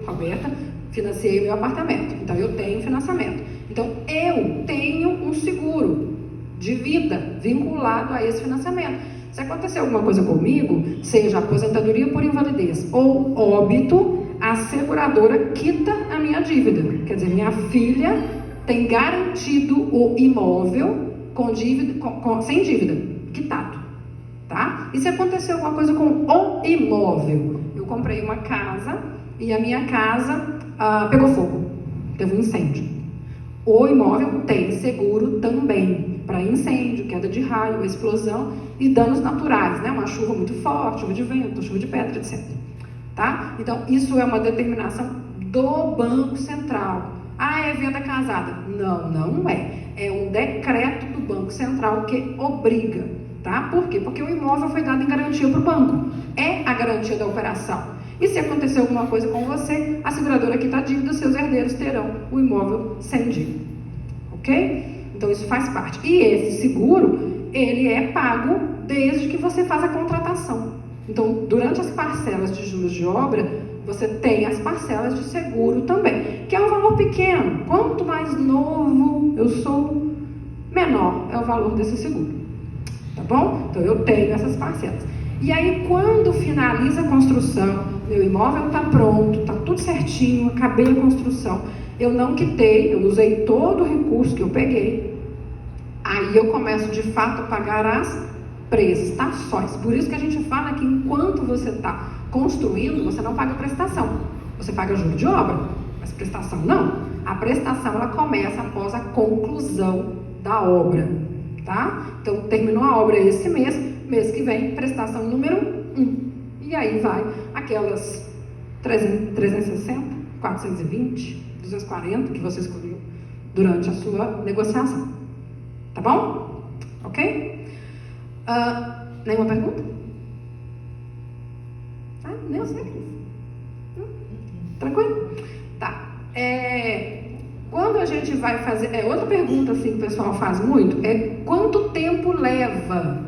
Roberta, financiei meu apartamento, então eu tenho financiamento. Então, eu tenho um seguro de vida vinculado a esse financiamento. Se acontecer alguma coisa comigo, seja aposentadoria por invalidez ou óbito, a seguradora quita a minha dívida. Quer dizer, minha filha tem garantido o imóvel com dívida, sem dívida, quitado, tá? E se acontecer alguma coisa com o imóvel? Eu comprei uma casa e a minha casa pegou fogo, teve um incêndio. O imóvel tem seguro também para incêndio, queda de raio, explosão e danos naturais, né? Uma chuva muito forte, chuva de vento, chuva de pedra, etc. Tá? Então, isso é uma determinação do Banco Central. Ah, é venda casada? Não, não é. É um decreto do Banco Central que obriga, tá? Por quê? Porque o imóvel foi dado em garantia para o banco. É a garantia da operação. E se acontecer alguma coisa com você, a seguradora quita a dívida, seus herdeiros terão o imóvel sem dívida. Ok? Então, isso faz parte. E esse seguro, ele é pago desde que você faz a contratação. Então, durante as parcelas de juros de obra, você tem as parcelas de seguro também, que é um valor pequeno. Quanto mais novo eu sou, menor é o valor desse seguro. Tá bom? Então, eu tenho essas parcelas. E aí, quando finaliza a construção, meu imóvel está pronto, está tudo certinho, acabei a construção, eu não quitei, eu usei todo o recurso que eu peguei, aí eu começo, de fato, a pagar as prestações. Por isso que a gente fala que enquanto você está construindo, você não paga prestação. Você paga juro de obra, mas prestação não. A prestação, ela começa após a conclusão da obra, tá? Então, terminou a obra esse mês, mês que vem, prestação número 1. E aí vai aquelas 360, 420, 240 que você escolheu durante a sua negociação. Tá bom? Ok? Nenhuma pergunta? Nem eu sei. Tranquilo? Tá. Quando a gente vai fazer... outra pergunta assim, que o pessoal faz muito é quanto tempo leva?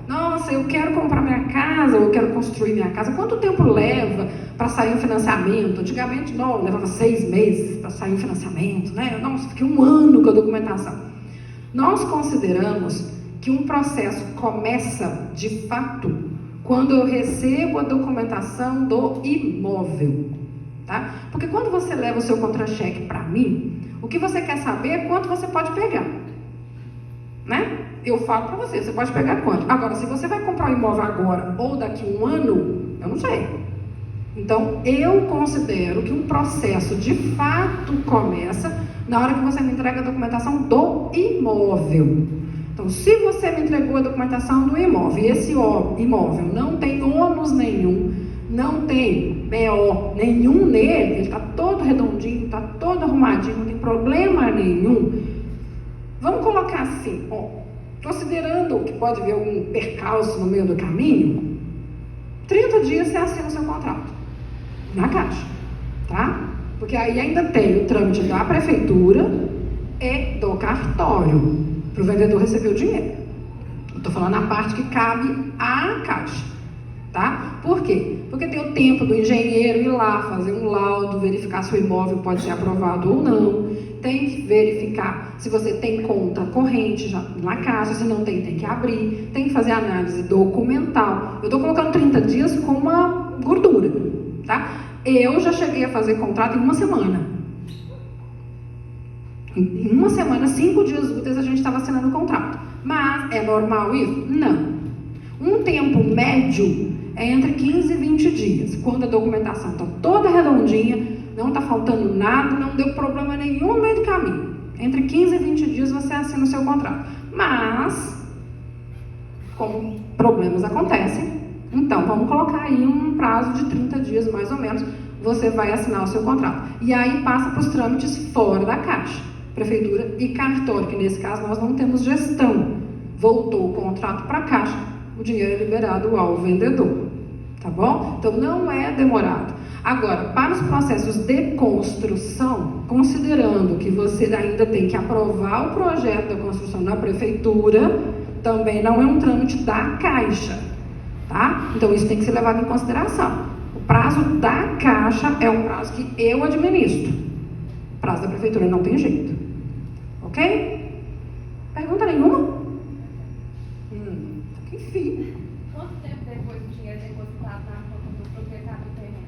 Nossa, eu quero comprar minha casa, ou eu quero construir minha casa. Quanto tempo leva para sair um financiamento? Antigamente, não, levava 6 meses para sair um financiamento, né? Nossa, fiquei 1 ano com a documentação. Nós consideramos que um processo começa, de fato, quando eu recebo a documentação do imóvel, tá? Porque quando você leva o seu contra-cheque para mim, o que você quer saber é quanto você pode pegar, né? Eu falo para você, você pode pegar quanto? Agora, se você vai comprar um imóvel agora ou daqui a 1 ano, eu não sei. Então, eu considero que um processo de fato começa na hora que você me entrega a documentação do imóvel. Então, se você me entregou a documentação do imóvel e esse imóvel não tem ônus nenhum, não tem BO nenhum nele, ele está todo redondinho, está todo arrumadinho, não tem problema nenhum, vamos colocar assim, considerando que pode haver algum percalço no meio do caminho, 30 dias você assina o seu contrato na Caixa, tá? Porque aí ainda tem o trâmite da prefeitura e do cartório. para o vendedor receber o dinheiro. Eu estou falando a parte que cabe à Caixa, tá? Por quê? Porque tem o tempo do engenheiro ir lá, fazer um laudo, verificar se o imóvel pode ser aprovado ou não, tem que verificar se você tem conta corrente já na Caixa, se não tem, tem que abrir, tem que fazer análise documental. Eu estou colocando 30 dias com uma gordura, tá? Eu já cheguei a fazer contrato em uma semana. Em uma semana, 5 dias úteis, a gente estava assinando o contrato. Mas é normal isso? Não. Um tempo médio é entre 15 e 20 dias. Quando a documentação está toda redondinha, não está faltando nada, não deu problema nenhum no meio do caminho. Entre 15 e 20 dias você assina o seu contrato. Mas, como problemas acontecem, então vamos colocar aí um prazo de 30 dias mais ou menos, você vai assinar o seu contrato. E aí passa para os trâmites fora da Caixa. Prefeitura e cartório, que nesse caso nós não temos gestão. Voltou o contrato para a Caixa, o dinheiro é liberado ao vendedor, tá bom? Então não é demorado. Agora, para os processos de construção, considerando que você ainda tem que aprovar o projeto da construção na Prefeitura, também não é um trâmite da Caixa, tá? Então isso tem que ser levado em consideração. O prazo da Caixa é um prazo que eu administro. O prazo da Prefeitura não tem jeito. Ok? Pergunta nenhuma? Enfim. Quanto tempo depois o dinheiro é depositado na conta do proprietário do terreno?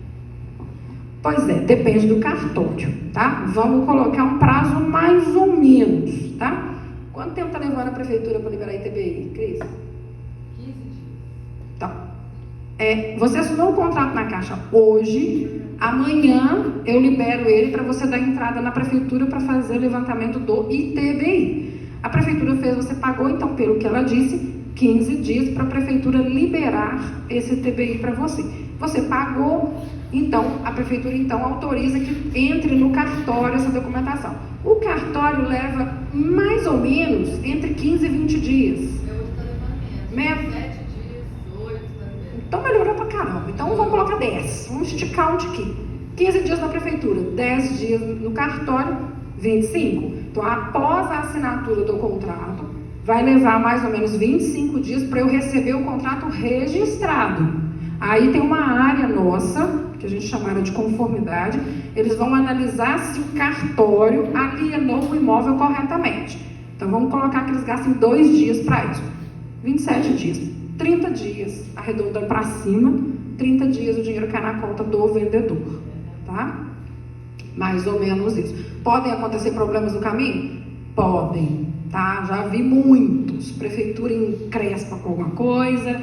Pois é, depende do cartório, tá? Vamos colocar um prazo mais ou menos, tá? Quanto tempo está levando a Prefeitura para liberar ITBI, Cris? 15 dias. Tá. Você assinou o contrato na Caixa hoje, amanhã eu libero ele para você dar entrada na Prefeitura para fazer o levantamento do ITBI. A Prefeitura fez, você pagou, então, pelo que ela disse, 15 dias para a Prefeitura liberar esse ITBI para você. Você pagou, então, a Prefeitura então autoriza que entre no cartório essa documentação. O cartório leva mais ou menos entre 15 e 20 dias. Eu estou levando menos. 7 dias, 8, Então melhorou pra caramba. Então vamos colocar 10. Vamos esticar um tiquinho. 15 dias na Prefeitura, 10 dias no cartório, 25. Então após a assinatura do contrato, vai levar mais ou menos 25 dias para eu receber o contrato registrado. Aí tem uma área nossa, que a gente chama de conformidade, eles vão analisar se o cartório alienou o imóvel corretamente. Então vamos colocar que eles gastem 2 dias para isso. 27 dias. 30 dias, arredondando para cima, 30 dias o dinheiro cai na conta do vendedor, tá? Mais ou menos isso. Podem acontecer problemas no caminho? Podem, tá? Já vi muitos. Prefeitura encrespa com alguma coisa,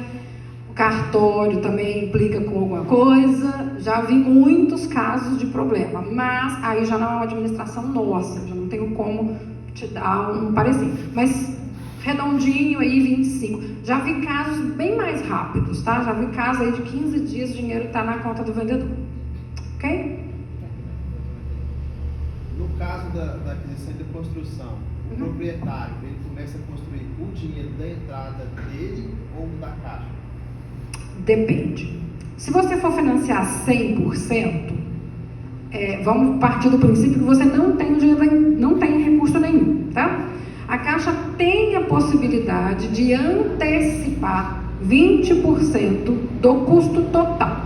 o cartório também implica com alguma coisa. Já vi muitos casos de problema, mas aí já não é uma administração nossa, já não tenho como te dar um parecer. Mas redondinho aí, 25. Já vi casos bem mais rápidos, tá? Já vi casos aí de 15 dias, o dinheiro está na conta do vendedor. Ok? No caso da aquisição e da construção, o proprietário, ele começa a construir o dinheiro da entrada dele ou da Caixa? Depende. Se você for financiar 100%, vamos partir do princípio que você não tem dinheiro, não tem recurso nenhum, tá? A Caixa tem a possibilidade de antecipar 20% do custo total.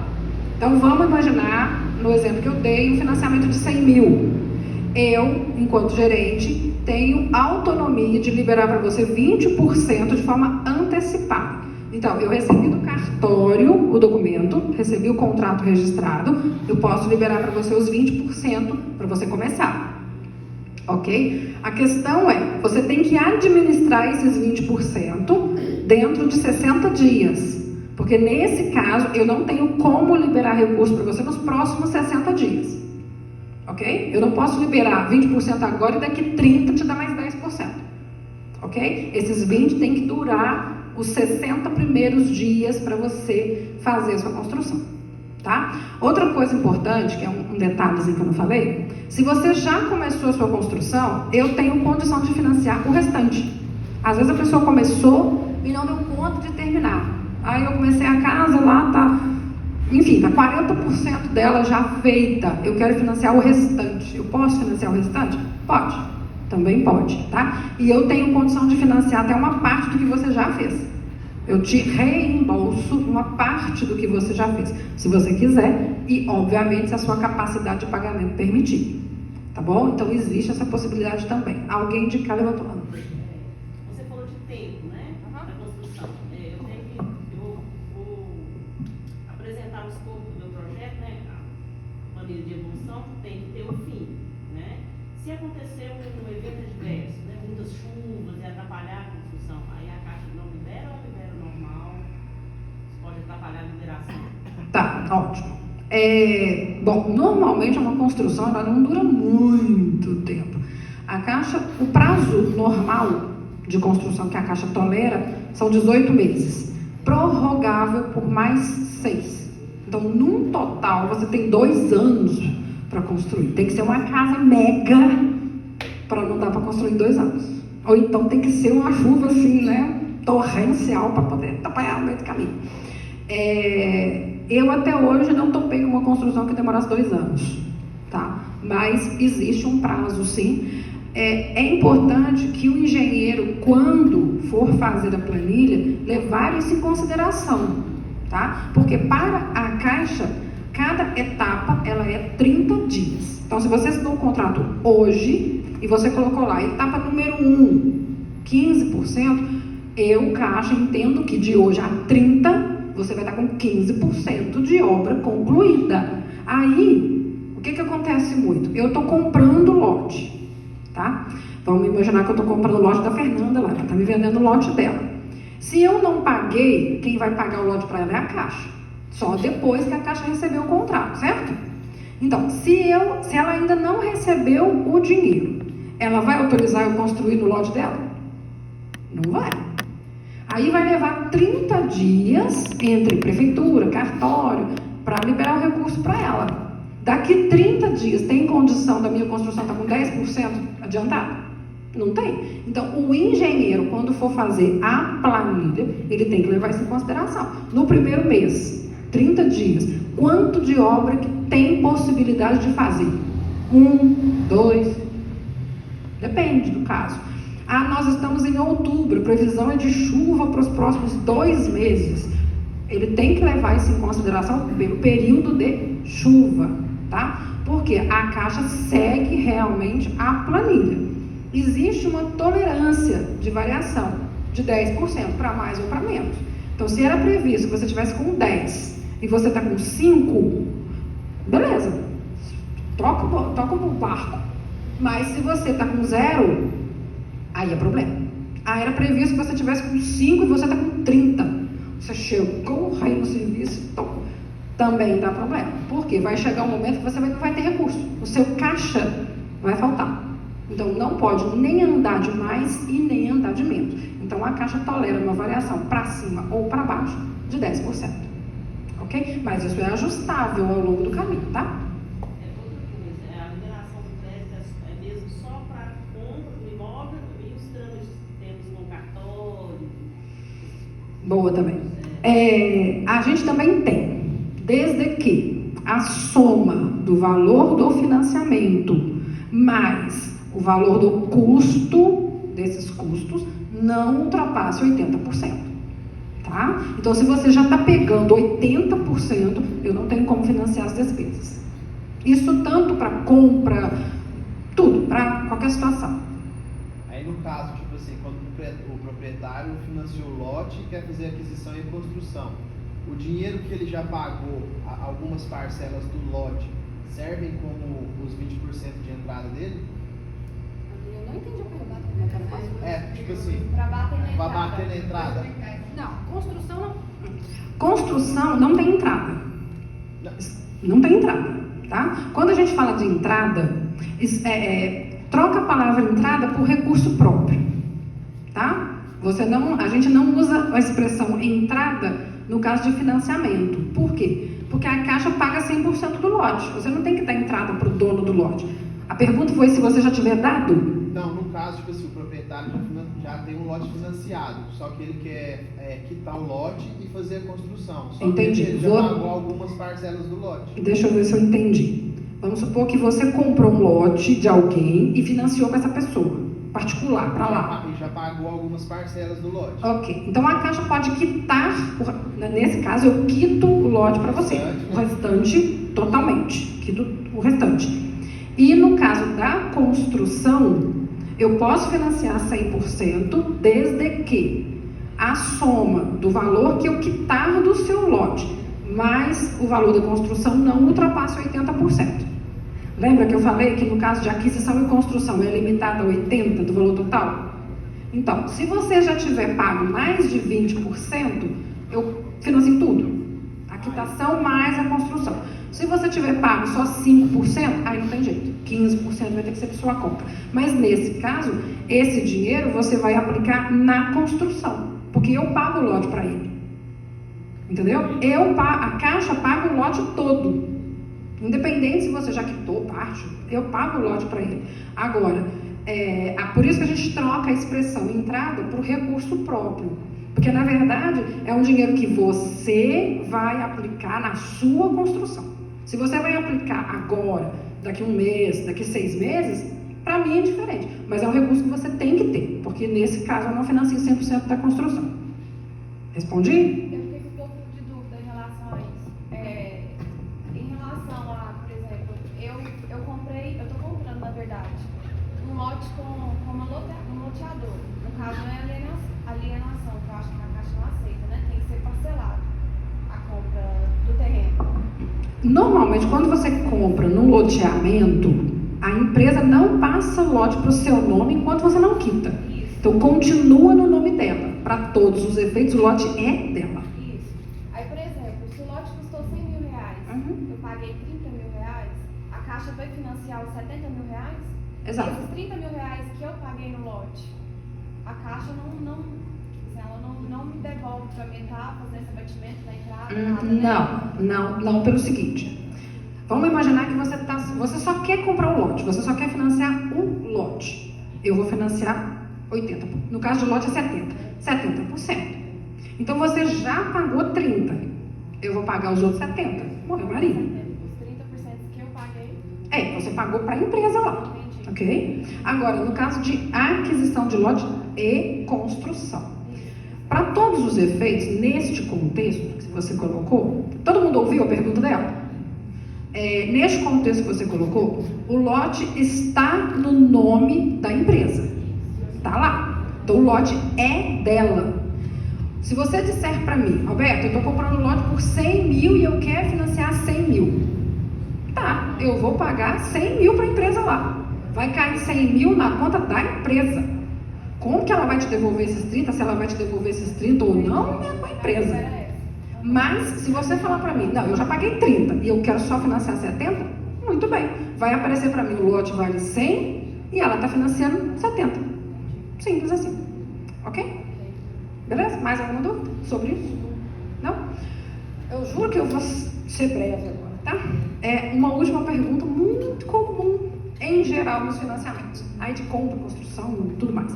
Então, vamos imaginar, no exemplo que eu dei, um financiamento de 100 mil. Eu, enquanto gerente, tenho autonomia de liberar para você 20% de forma antecipada. Então, eu recebi do cartório o documento, recebi o contrato registrado, eu posso liberar para você os 20% para você começar. Ok? A questão é, você tem que administrar esses 20% dentro de 60 dias. Porque nesse caso, eu não tenho como liberar recurso para você nos próximos 60 dias. Ok? Eu não posso liberar 20% agora e daqui 30 te dá mais 10%. Ok? Esses 20 tem que durar os 60 primeiros dias para você fazer a sua construção. Tá? Outra coisa importante, que é um detalhezinho que eu não falei, se você já começou a sua construção, eu tenho condição de financiar o restante. Às vezes a pessoa começou e não deu conta de terminar. Aí eu comecei a casa, lá tá, enfim, tá 40% dela já feita. Eu quero financiar o restante. Eu posso financiar o restante? Pode. Também pode, tá? E eu tenho condição de financiar até uma parte do que você já fez. Eu te reembolso uma parte do que você já fez, se você quiser, e obviamente se a sua capacidade de pagamento permitir. Tá bom? Então existe essa possibilidade também. Alguém de cá levantou a mão. Você falou de tempo, né? Da construção. Eu vou apresentar o escopo do meu projeto, né? A maneira de evolução tem que ter um fim, né? Se acontecer um evento adverso, né? Muitas chuvas e atrapalhar a construção, aí a Caixa não libera ou libera normal? Isso pode atrapalhar a liberação? Tá, ótimo. Bom, normalmente uma construção ela não dura muito tempo. A Caixa, o prazo normal de construção que a Caixa tolera são 18 meses, prorrogável por mais 6. Então, num total, você tem 2 anos para construir. Tem que ser uma casa mega para não dar para construir em 2 anos. Ou então tem que ser uma chuva assim, né, torrencial para poder atrapalhar no meio do caminho. Eu até hoje não topei com uma construção que demorasse 2 anos, tá? Mas existe um prazo, sim. É importante que o engenheiro, quando for fazer a planilha, levar isso em consideração, tá? Porque para a Caixa, cada etapa ela é 30 dias. Então, se você assinou um contrato hoje e você colocou lá, etapa número 1, 15%, eu, Caixa, entendo que de hoje a 30 você vai estar com 15% de obra concluída. Aí, o que acontece muito? Eu estou comprando lote, tá? Vamos imaginar que eu estou comprando o lote da Fernanda lá, ela está me vendendo o lote dela. Se eu não paguei, quem vai pagar o lote para ela é a Caixa. Só depois que a Caixa recebeu o contrato, certo? Então, se ela ainda não recebeu o dinheiro, ela vai autorizar eu construir no lote dela? Não vai. Aí vai levar 30 dias entre prefeitura, cartório, para liberar o recurso para ela. Daqui 30 dias, tem condição da minha construção estar com 10% adiantado? Não tem. Então, o engenheiro, quando for fazer a planilha, ele tem que levar isso em consideração. No primeiro mês, 30 dias, quanto de obra que tem possibilidade de fazer? 1, 2, depende do caso. Nós estamos em outubro, previsão é de chuva para os próximos 2 meses. Ele tem que levar isso em consideração pelo período de chuva, tá? Porque a Caixa segue realmente a planilha. Existe uma tolerância de variação de 10% para mais ou para menos. Então, se era previsto que você tivesse com 10 e você está com 5, beleza, toca o barco. Mas se você está com 0, aí é problema. Era previsto que você tivesse com 5 e você está com 30. Você chegou aí no serviço, também dá problema. Porque vai chegar um momento que você não vai ter recurso. O seu caixa vai faltar. Então não pode nem andar de mais e nem andar de menos. Então a Caixa tolera uma variação para cima ou para baixo de 10%. Ok? Mas isso é ajustável ao longo do caminho, tá? A liberação do crédito é mesmo só para compra do imóvel e os trâmites que temos com cartório? Boa também. A gente também tem, desde que a soma do valor do financiamento mais o valor do custo desses custos não ultrapasse 80%. Tá? Então, se você já está pegando 80%, eu não tenho como financiar as despesas. Isso tanto para compra, tudo, para qualquer situação. Aí no caso, tipo assim, quando o proprietário financiou o lote e quer fazer aquisição e construção, o dinheiro que ele já pagou, algumas parcelas do lote, servem como os 20% de entrada dele? Eu não entendi a pergunta. Tipo assim, Para bater na entrada. Não, construção não. Construção não tem entrada. Não tem entrada, tá? Quando a gente fala de entrada, troca a palavra entrada por recurso próprio, tá? A gente não usa a expressão entrada no caso de financiamento. Por quê? Porque a Caixa paga 100% do lote. Você não tem que dar entrada para o dono do lote. A pergunta foi se você já tiver dado? Não, no caso, tipo assim, o proprietário já tem um lote financiado, só que ele quer quitar o lote e fazer a construção. Só Entendi. que ele já pagou algumas parcelas do lote. Deixa eu ver se eu entendi. Vamos supor que você comprou um lote de alguém e financiou com essa pessoa, particular, para lá. E já pagou algumas parcelas do lote. Ok, então a Caixa pode quitar, nesse caso eu quito o lote para você, o restante totalmente, quito o restante. E no caso da construção, eu posso financiar 100% desde que a soma do valor que eu quitar do seu lote, mais o valor da construção não ultrapasse 80%. Lembra que eu falei que no caso de aquisição e construção é limitada a 80% do valor total? Então, se você já tiver pago mais de 20%, eu financio tudo. A quitação mais a construção. Se você tiver pago só 5%, aí não tem jeito. 15% vai ter que ser de sua conta. Mas nesse caso, esse dinheiro você vai aplicar na construção. Porque eu pago o lote para ele. Entendeu? A Caixa paga o lote todo. Independente se você já quitou parte, eu pago o lote para ele. Agora, por isso que a gente troca a expressão entrada para o recurso próprio. Porque, na verdade, é um dinheiro que você vai aplicar na sua construção. Se você vai aplicar agora, daqui 1 mês, daqui 6 meses, para mim é diferente. Mas é um recurso que você tem que ter. Porque, nesse caso, eu não financio 100% da construção. Respondi? Eu fiquei com um pouco de dúvida em relação a isso. Em relação a, por exemplo, eu estou comprando, na verdade, um lote com um loteador. No caso, não é alienação, que eu acho que a Caixa não aceita, né? Tem que ser parcelado a compra do terreno. Normalmente, quando você compra no loteamento, a empresa não passa o lote para o seu nome enquanto você não quita. Isso. Então, continua no nome dela. Para todos os efeitos, o lote é dela. Isso. Aí, por exemplo, se o lote custou 100 mil reais, eu paguei 30 mil reais, a Caixa vai financiar os 70 mil reais? Exato. Esses 30 mil reais que eu paguei no lote, a Caixa não me devolve para mim fazer esse abatimento na entrada? Nada, né? Não, pelo seguinte. Vamos imaginar que você só quer comprar um lote, você só quer financiar um lote. Eu vou financiar 80%. No caso de lote é 70%. Então você já pagou 30%. Eu vou pagar os outros 70%. Morreu Maria. Os 30% que eu paguei. Você pagou para a empresa lá. Entendi. Ok? Agora, no caso de aquisição de lote e construção. Para todos os efeitos, neste contexto que você colocou, todo mundo ouviu a pergunta dela? Neste contexto que você colocou, o lote está no nome da empresa. Está lá. Então o lote é dela. Se você disser para mim, Alberto, eu estou comprando um lote por 100 mil e eu quero financiar 100 mil. Tá, eu vou pagar 100 mil para a empresa lá. Vai cair 100 mil na conta da empresa. Como que ela vai te devolver esses 30? Se ela vai te devolver esses 30 ou não, é com a empresa. Mas, se você falar para mim, não, eu já paguei 30 e eu quero só financiar 70, muito bem. Vai aparecer para mim, o lote vale 100 e ela está financiando 70. Simples assim. Ok? Beleza? Mais alguma dúvida sobre isso? Não? Eu juro que eu vou ser breve agora, tá? Uma última pergunta muito comum em geral nos financiamentos. Aí de compra, construção, tudo mais.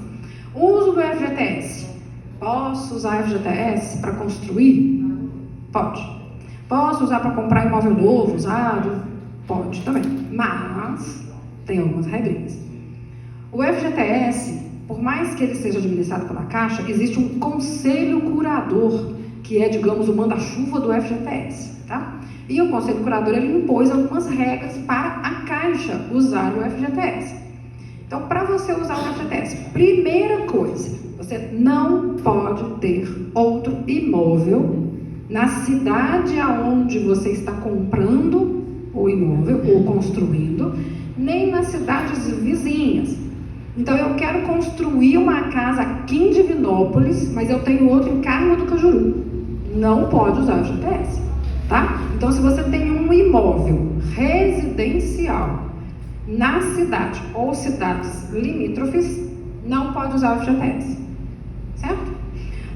Uso do FGTS. Posso usar FGTS para construir? Pode. Posso usar para comprar imóvel novo, usado? Pode também. Mas tem algumas regrinhas. O FGTS, por mais que ele seja administrado pela Caixa, existe um conselho curador, que é, digamos, o manda-chuva do FGTS, tá? E o conselho curador, ele impôs algumas regras para a Caixa usar o FGTS. Então, para você usar o FGTS, primeira coisa, você não pode ter outro imóvel na cidade aonde você está comprando o imóvel ou construindo, nem nas cidades vizinhas. Então, eu quero construir uma casa aqui em Divinópolis, mas eu tenho outra em Carmo do Cajuru. Não pode usar o FGTS, tá? Então, se você tem um imóvel residencial na cidade ou cidades limítrofes, não pode usar o FGTS, certo?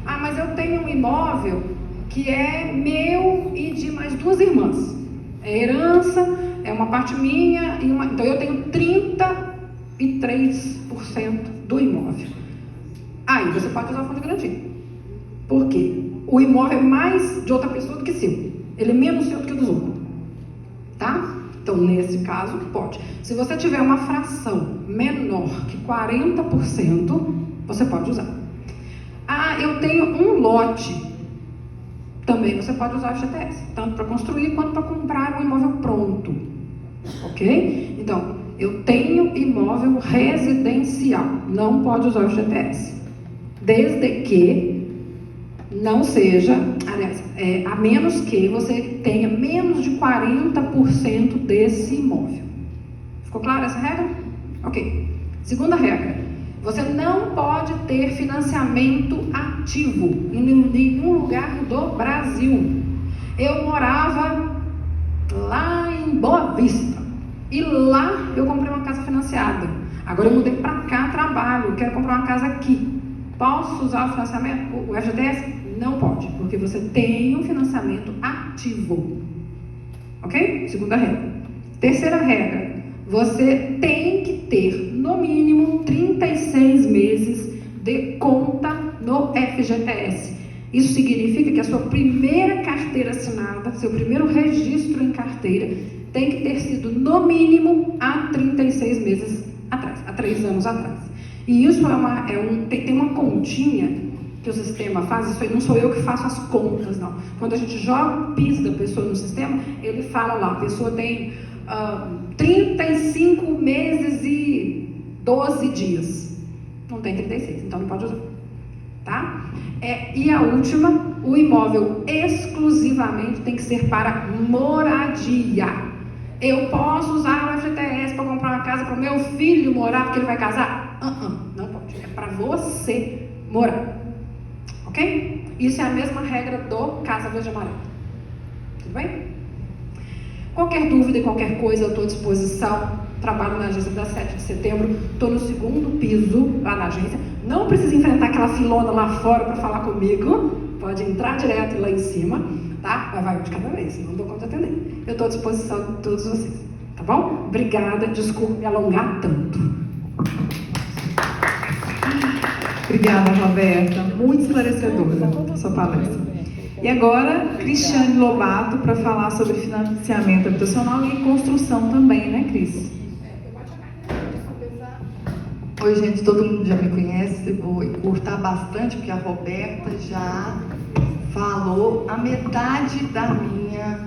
Mas eu tenho um imóvel que é meu e de mais 2 irmãs. É herança, é uma parte minha, então eu tenho 33% do imóvel. Aí você pode usar o fundo de garantia. Por quê? O imóvel é mais de outra pessoa do que seu. Ele é menos seu do que o dos outros. Tá? Então, nesse caso, pode. Se você tiver uma fração menor que 40%, você pode usar. Ah, eu tenho um lote. Também você pode usar o FGTS, tanto para construir quanto para comprar um imóvel pronto. Ok? Então, eu tenho imóvel residencial. Não pode usar o FGTS. Desde que não seja, aliás, a menos que você tenha menos de 40% desse imóvel. Ficou clara essa regra? Ok. Segunda regra, você não pode ter financiamento ativo em nenhum lugar do Brasil. Eu morava lá em Boa Vista e lá eu comprei uma casa financiada. Agora eu mudei para cá, trabalho, quero comprar uma casa aqui. Posso usar o financiamento? O FGTS? Não pode, porque você tem um financiamento ativo. Ok? Segunda regra. Terceira regra, você tem que ter no mínimo 36 meses de conta no FGTS. Isso significa que a sua primeira carteira assinada, seu primeiro registro em carteira, tem que ter sido no mínimo há 36 meses atrás, há 3 anos atrás. E isso tem uma continha que o sistema faz, isso aí não sou eu que faço as contas, não. Quando a gente joga o PIS da pessoa no sistema, ele fala lá, a pessoa tem 35 meses e 12 dias. Não tem 36, então não pode usar. Tá? E a última, o imóvel exclusivamente tem que ser para moradia. Eu posso usar o FGTS para comprar uma casa para o meu filho morar porque ele vai casar? Não pode. É para você morar. Ok? Isso é a mesma regra do Casa Verde e Amarela. Tudo bem? Qualquer dúvida e qualquer coisa, eu estou à disposição. Trabalho na agência da 7 de setembro. Estou no 2º piso lá na agência. Não precisa enfrentar aquela filona lá fora para falar comigo. Pode entrar direto lá em cima. Tá? Mas vai de cada vez, senão não dou conta de atender. Eu estou à disposição de todos vocês. Tá bom? Obrigada. Desculpe me alongar tanto. Obrigada, Roberta. Muito esclarecedora a sua palestra. E agora, Cristiane Lobato, para falar sobre financiamento habitacional e construção também, né, Cris? Oi, gente, todo mundo já me conhece, vou encurtar bastante, porque a Roberta já falou a metade da minha...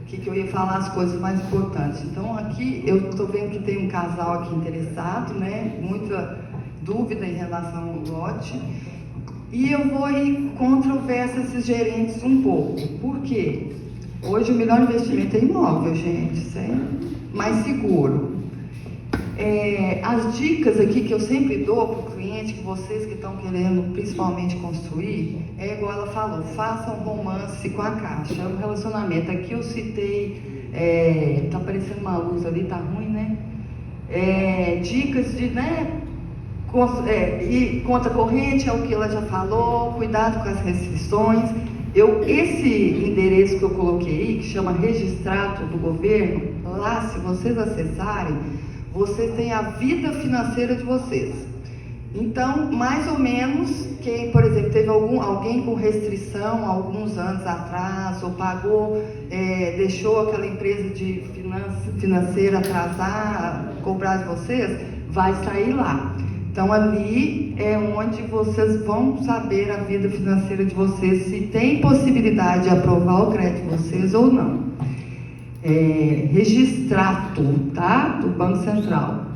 que eu ia falar as coisas mais importantes. Então, aqui, eu estou vendo que tem um casal aqui interessado, né? Muita dúvida em relação ao lote. E eu vou ir controversa esses gerentes um pouco. Por quê? Hoje o melhor investimento é imóvel, gente. Isso é mais seguro. As dicas aqui que eu sempre dou para o cliente, que vocês que estão querendo principalmente construir, é igual ela falou, façam um romance com a Caixa. É um relacionamento. Aqui eu citei, tá aparecendo uma luz ali, tá ruim, né? Dicas de, né? E conta corrente é o que ela já falou, cuidado com as restrições. Esse endereço que eu coloquei aí, que chama Registrato do Governo, lá, se vocês acessarem, vocês têm a vida financeira de vocês. Então, mais ou menos, quem, por exemplo, teve alguém com restrição alguns anos atrás, ou pagou, deixou aquela empresa de financeira atrasar, cobrar de vocês, vai sair lá. Então, ali é onde vocês vão saber a vida financeira de vocês, se tem possibilidade de aprovar o crédito de vocês ou não. Registrato, tá? Do Banco Central.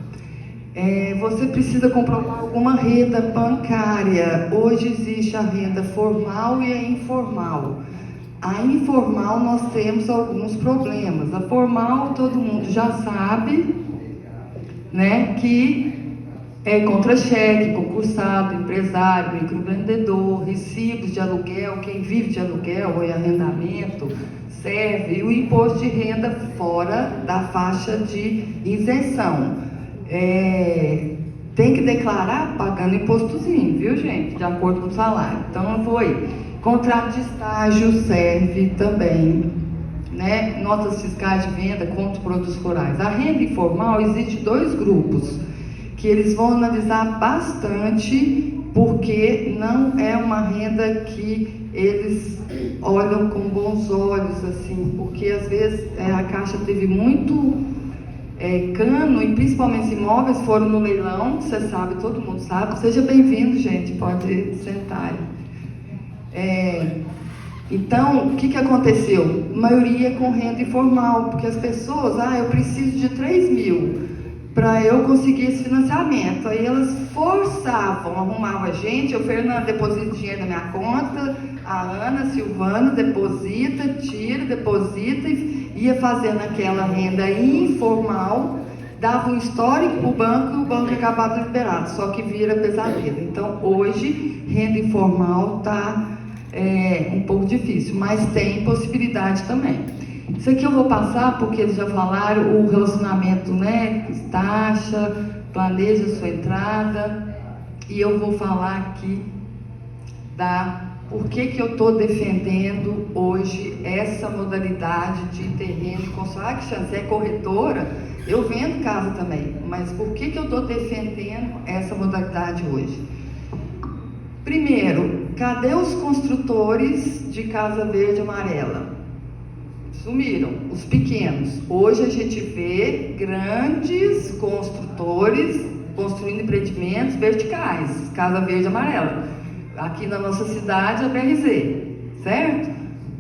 Você precisa comprovar alguma renda bancária. Hoje existe a renda formal e a informal. A informal nós temos alguns problemas. A formal todo mundo já sabe, né, que é contra-cheque, concursado, empresário, microempreendedor, recibos de aluguel, quem vive de aluguel ou em arrendamento, serve, e o imposto de renda fora da faixa de isenção. Tem que declarar pagando impostozinho, viu, gente? De acordo com o salário. Então, contrato de estágio serve também, né? Notas fiscais de venda, contos produtos rurais. A renda informal existe 2 grupos, que eles vão analisar bastante porque não é uma renda que eles olham com bons olhos, assim, porque às vezes a Caixa teve muito cano, e principalmente imóveis foram no leilão, você sabe, todo mundo sabe. Seja bem-vindo, gente, pode sentar aí. Então, o que aconteceu? A maioria com renda informal, porque as pessoas, eu preciso de 3 mil para eu conseguir esse financiamento. Aí elas forçavam, arrumavam a gente, eu, Fernanda, deposito dinheiro na minha conta, a Ana, a Silvana, deposita, tira, deposita, e ia fazendo aquela renda informal, dava um histórico para o banco e o banco acabava liberado, só que vira pesadelo. Então, hoje, renda informal está um pouco difícil, mas tem possibilidade também. Isso aqui eu vou passar porque eles já falaram o relacionamento, né? Taxa, planeja sua entrada, e eu vou falar aqui por que eu estou defendendo hoje essa modalidade de terreno de construção. Que chance, é corretora, eu vendo casa também, mas por que eu estou defendendo essa modalidade hoje? Primeiro, cadê os construtores de Casa Verde Amarela? Sumiram, os pequenos. Hoje a gente vê grandes construtores construindo empreendimentos verticais, Casa Verde Amarela. Aqui na nossa cidade, a BRZ, certo?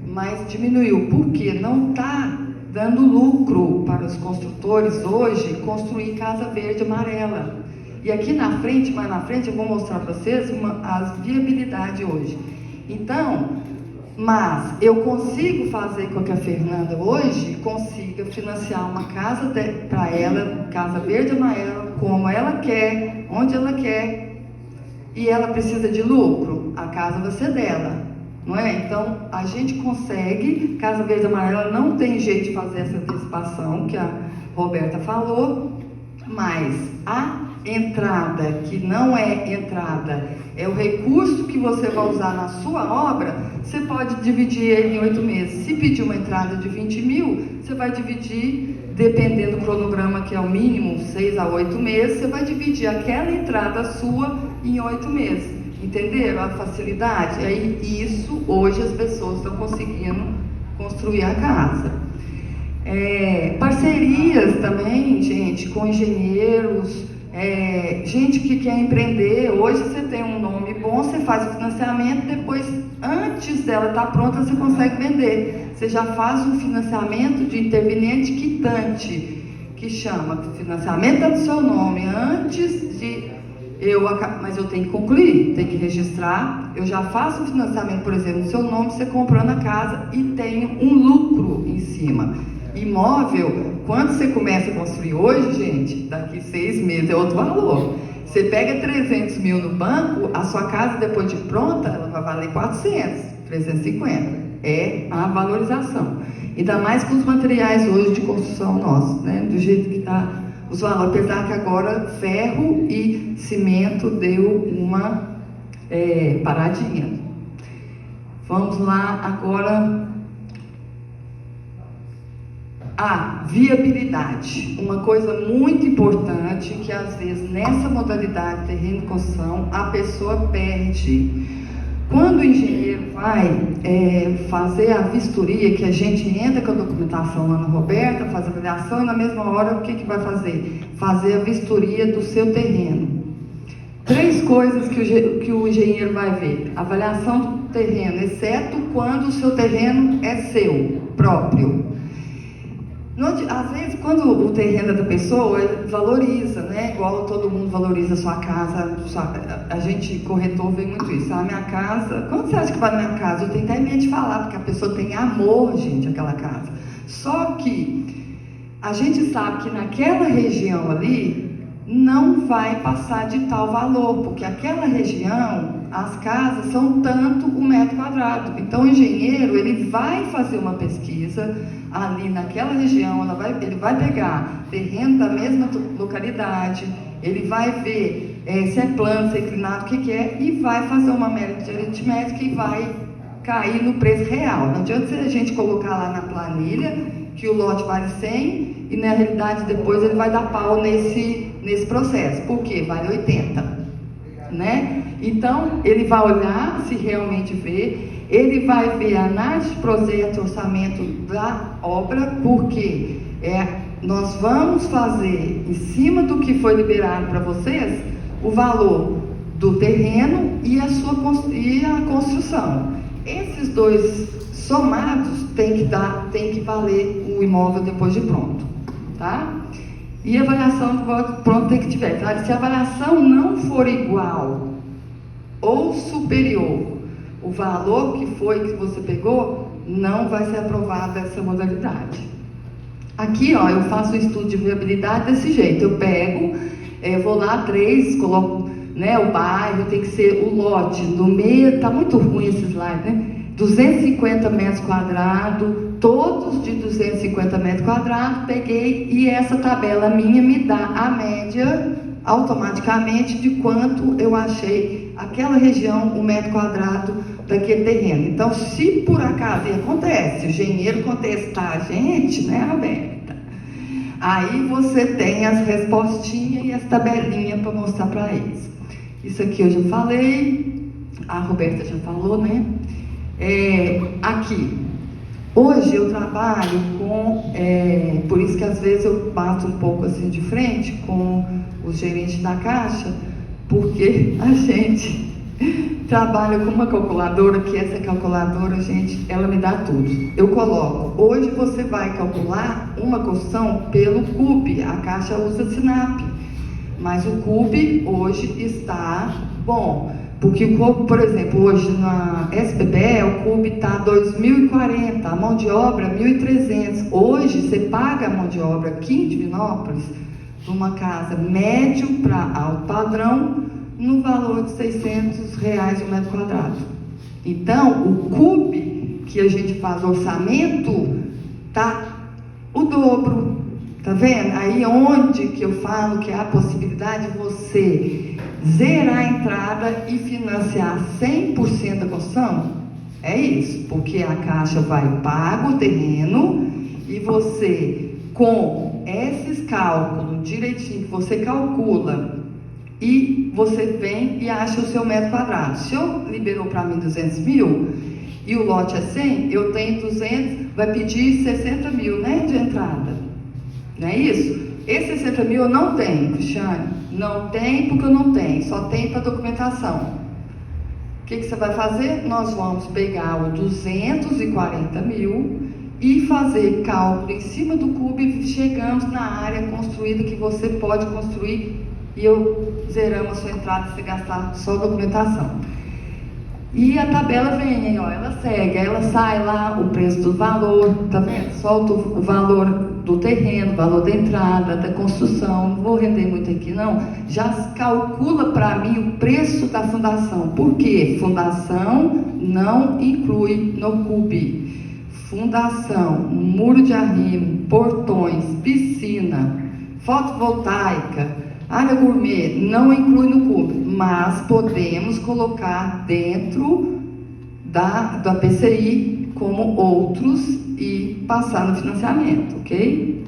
Mas diminuiu, porque não está dando lucro para os construtores hoje construir Casa Verde Amarela. E aqui na frente, mais na frente, eu vou mostrar para vocês as viabilidades hoje. Então, mas eu consigo fazer com que a Fernanda hoje consiga financiar uma casa para ela, Casa Verde Amarela, como ela quer, onde ela quer, e ela precisa de lucro, a casa vai ser dela, não é? Então, a gente consegue. Casa Verde Amarela não tem jeito de fazer essa antecipação que a Roberta falou, mas a entrada, que não é entrada, é o recurso que você vai usar na sua obra, você pode dividir ele em 8 meses. Se pedir uma entrada de 20 mil, você vai dividir, dependendo do cronograma, que é o mínimo, 6 a 8 meses, você vai dividir aquela entrada sua em 8 meses. Entenderam a facilidade? Aí, isso, hoje as pessoas estão conseguindo construir a casa. Parcerias também, gente, com engenheiros, gente que quer empreender. Hoje você tem um nome bom, você faz o financiamento, depois, antes dela estar pronta, você consegue vender. Você já faz um financiamento de interveniente quitante, que chama financiamento do seu nome, antes de mas eu tenho que concluir, tenho que registrar. Eu já faço o financiamento, por exemplo, no seu nome, você comprando a casa e tenho um lucro em cima. Imóvel, quando você começa a construir hoje, gente, daqui 6 meses é outro valor. Você pega 300 mil no banco, a sua casa, depois de pronta, ela vai valer 400, 350. É a valorização. Ainda mais com os materiais hoje de construção nossos, né? Do jeito que está os valores. Apesar que agora ferro e cimento deu uma paradinha. Vamos lá agora. Viabilidade, uma coisa muito importante que às vezes nessa modalidade de terreno de construção a pessoa perde. Quando o engenheiro vai fazer a vistoria, que a gente entra com a documentação lá na Roberta, faz a avaliação, e na mesma hora o que vai fazer? Fazer a vistoria do seu terreno. 3 coisas que o engenheiro vai ver: avaliação do terreno, exceto quando o seu terreno é seu, próprio. Às vezes, quando o terreno é da pessoa, ele valoriza, né? Igual todo mundo valoriza a sua casa. A gente, corretor, vê muito isso. A minha casa, quando você acha que vai na minha casa? Eu tenho até medo de falar, porque a pessoa tem amor, gente, àquela casa. Só que a gente sabe que naquela região ali não vai passar de tal valor, porque aquela região, as casas são tanto o metro quadrado. Então o engenheiro, ele vai fazer uma pesquisa ali naquela região, ele vai pegar terreno da mesma localidade, ele vai ver se é plano, se é inclinado, o que é, e vai fazer uma média de aritmética e vai cair no preço real. Não adianta a gente colocar lá na planilha que o lote vale 100 e na realidade depois ele vai dar pau nesse processo. Por quê? Vale 80. né? Então, ele vai olhar se realmente vê, ele vai ver a análise de projeto e orçamento da obra, porque nós vamos fazer, em cima do que foi liberado para vocês, o valor do terreno e a construção. Esses dois somados tem que valer o imóvel depois de pronto, tá? E a avaliação de pronto tem que tiver. Tá? Se a avaliação não for igual ou superior o valor que você pegou, não vai ser aprovada essa modalidade. Aqui, ó, eu faço o estudo de viabilidade desse jeito. Eu pego, vou lá 3, coloco, né, o bairro, tem que ser o lote do meio, tá muito ruim esse slide, né? 250 metros quadrados, todos de 250 metros quadrados, peguei, e essa tabela minha me dá a média automaticamente de quanto eu achei aquela região, o metro quadrado daquele terreno. Então, se por acaso, e acontece, o engenheiro contestar a gente, né, Roberta? Aí você tem as respostinhas e as tabelinhas para mostrar para eles. Isso aqui eu já falei, a Roberta já falou, né? Aqui, hoje eu trabalho com, por isso que às vezes eu bato um pouco assim de frente com os gerentes da Caixa, porque a gente trabalha com uma calculadora, que essa calculadora, gente, ela me dá tudo. Eu coloco, hoje você vai calcular uma construção pelo CUB, a Caixa usa SINAP, mas o CUB hoje está bom. Porque, por exemplo, hoje na SBPE, o CUB está 2.040, a mão de obra 1.300. Hoje, você paga a mão de obra aqui em Divinópolis, numa casa médio para alto padrão, no valor de R$600 o metro quadrado. Então, o CUB, que a gente faz orçamento, está o dobro. Tá vendo? Aí onde que eu falo que há a possibilidade de você zerar a entrada e financiar 100% da construção? É isso, porque a Caixa vai pagar o terreno e você, com esses cálculos direitinho, que você calcula e você vem e acha o seu metro quadrado. Se eu liberou para mim 200 mil e o lote é 100, eu tenho 200, vai pedir 60 mil, né, de entrada. Não é isso? Esse 60 mil eu não tenho, Cristiane. Não tem porque eu não tenho, só tem para documentação. O que você vai fazer? Nós vamos pegar o 240 mil e fazer cálculo em cima do CUB, chegamos na área construída que você pode construir e eu zeramos a sua entrada se gastar só documentação. E a tabela vem, ó, ela segue, ela sai lá o preço do valor, tá vendo? Solta o valor do terreno, o valor da entrada, da construção, não vou render muito aqui não, já calcula para mim o preço da fundação. Por quê? Fundação não inclui no CUB. Fundação, muro de arrimo, portões, piscina, fotovoltaica, área gourmet, não inclui no CUB, mas podemos colocar dentro da PCI como outros e passar no financiamento, ok?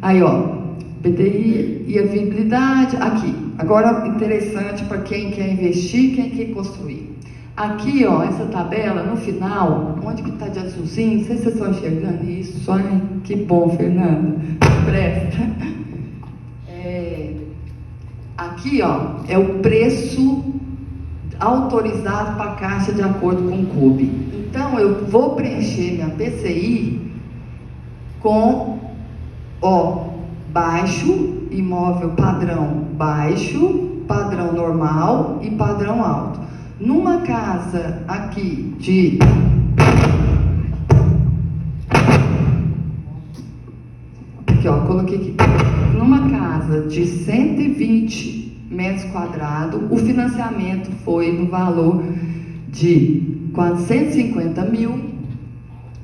Aí, ó, PTI e a viabilidade, aqui. Agora, interessante para quem quer investir, quem quer construir. Aqui, ó, essa tabela, no final, onde que está de azulzinho, não sei se vocês estão enxergando isso, ai, que bom, Fernanda, presta. Aqui, ó, é o preço autorizado para a Caixa de acordo com o CUB. Então, eu vou preencher minha PCI com, ó, baixo, imóvel padrão baixo, padrão normal e padrão alto. Numa casa aqui de... Aqui, ó, coloquei aqui. Numa casa de 120 metros quadrados, o financiamento foi no valor de 450 mil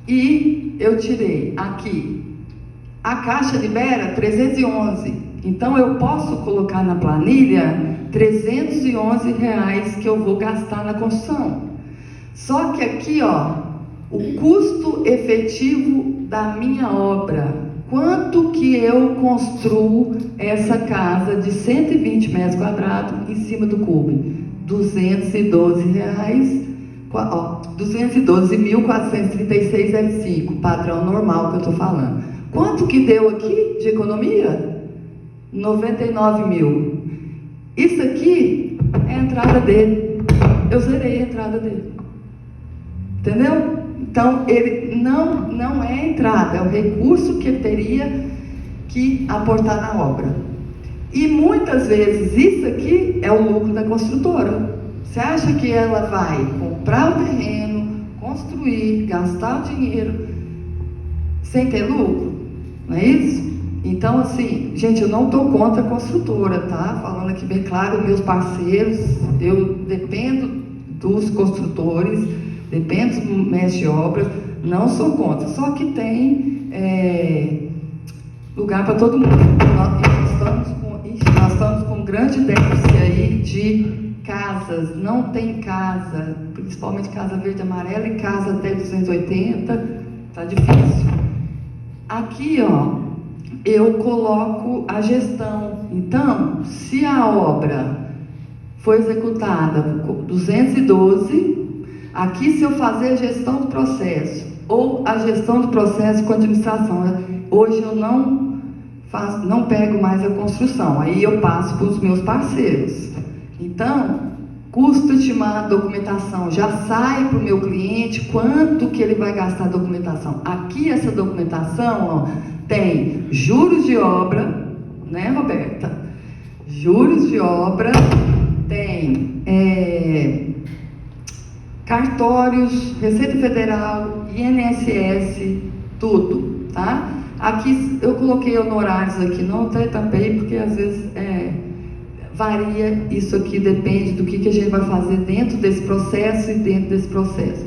e eu tirei aqui, a Caixa libera 311, então eu posso colocar na planilha 311 reais que eu vou gastar na construção. Só que aqui, ó, o custo efetivo da minha obra quanto que eu construo essa casa de 120 metros quadrados em cima do clube? R$212, 212.436,05, padrão normal que eu estou falando. Quanto que deu aqui de economia? 99 mil. Isso aqui é a entrada dele. Eu zerei a entrada dele. Entendeu? Então, ele não é a entrada, é o recurso que ele teria que aportar na obra. E muitas vezes isso aqui é o lucro da construtora. Você acha que ela vai comprar o terreno, construir, gastar o dinheiro sem ter lucro? Não é isso? Então, assim, gente, eu não estou contra a construtora, tá? Falando aqui bem claro, meus parceiros, eu dependo dos construtores, dependo do mestre de obras, não sou contra, só que tem lugar para todo mundo. Nós estamos com um grande déficit aí de casas, não tem casa, principalmente casa verde e amarela e casa até 280, tá difícil. Aqui, ó, eu coloco a gestão. Então, se a obra foi executada por 212, aqui se eu fazer a gestão do processo, ou a gestão do processo com administração, hoje eu não pego mais a construção, aí eu passo para os meus parceiros. Então, custo estimado, documentação, já sai para o meu cliente quanto que ele vai gastar a documentação. Aqui essa documentação, ó, tem juros de obra, né, Roberta? Juros de obra, tem cartórios, Receita Federal, INSS, tudo, tá? Aqui eu coloquei honorários aqui, não até tampei, porque às vezes varia, isso aqui depende do que a gente vai fazer dentro desse processo e dentro desse processo.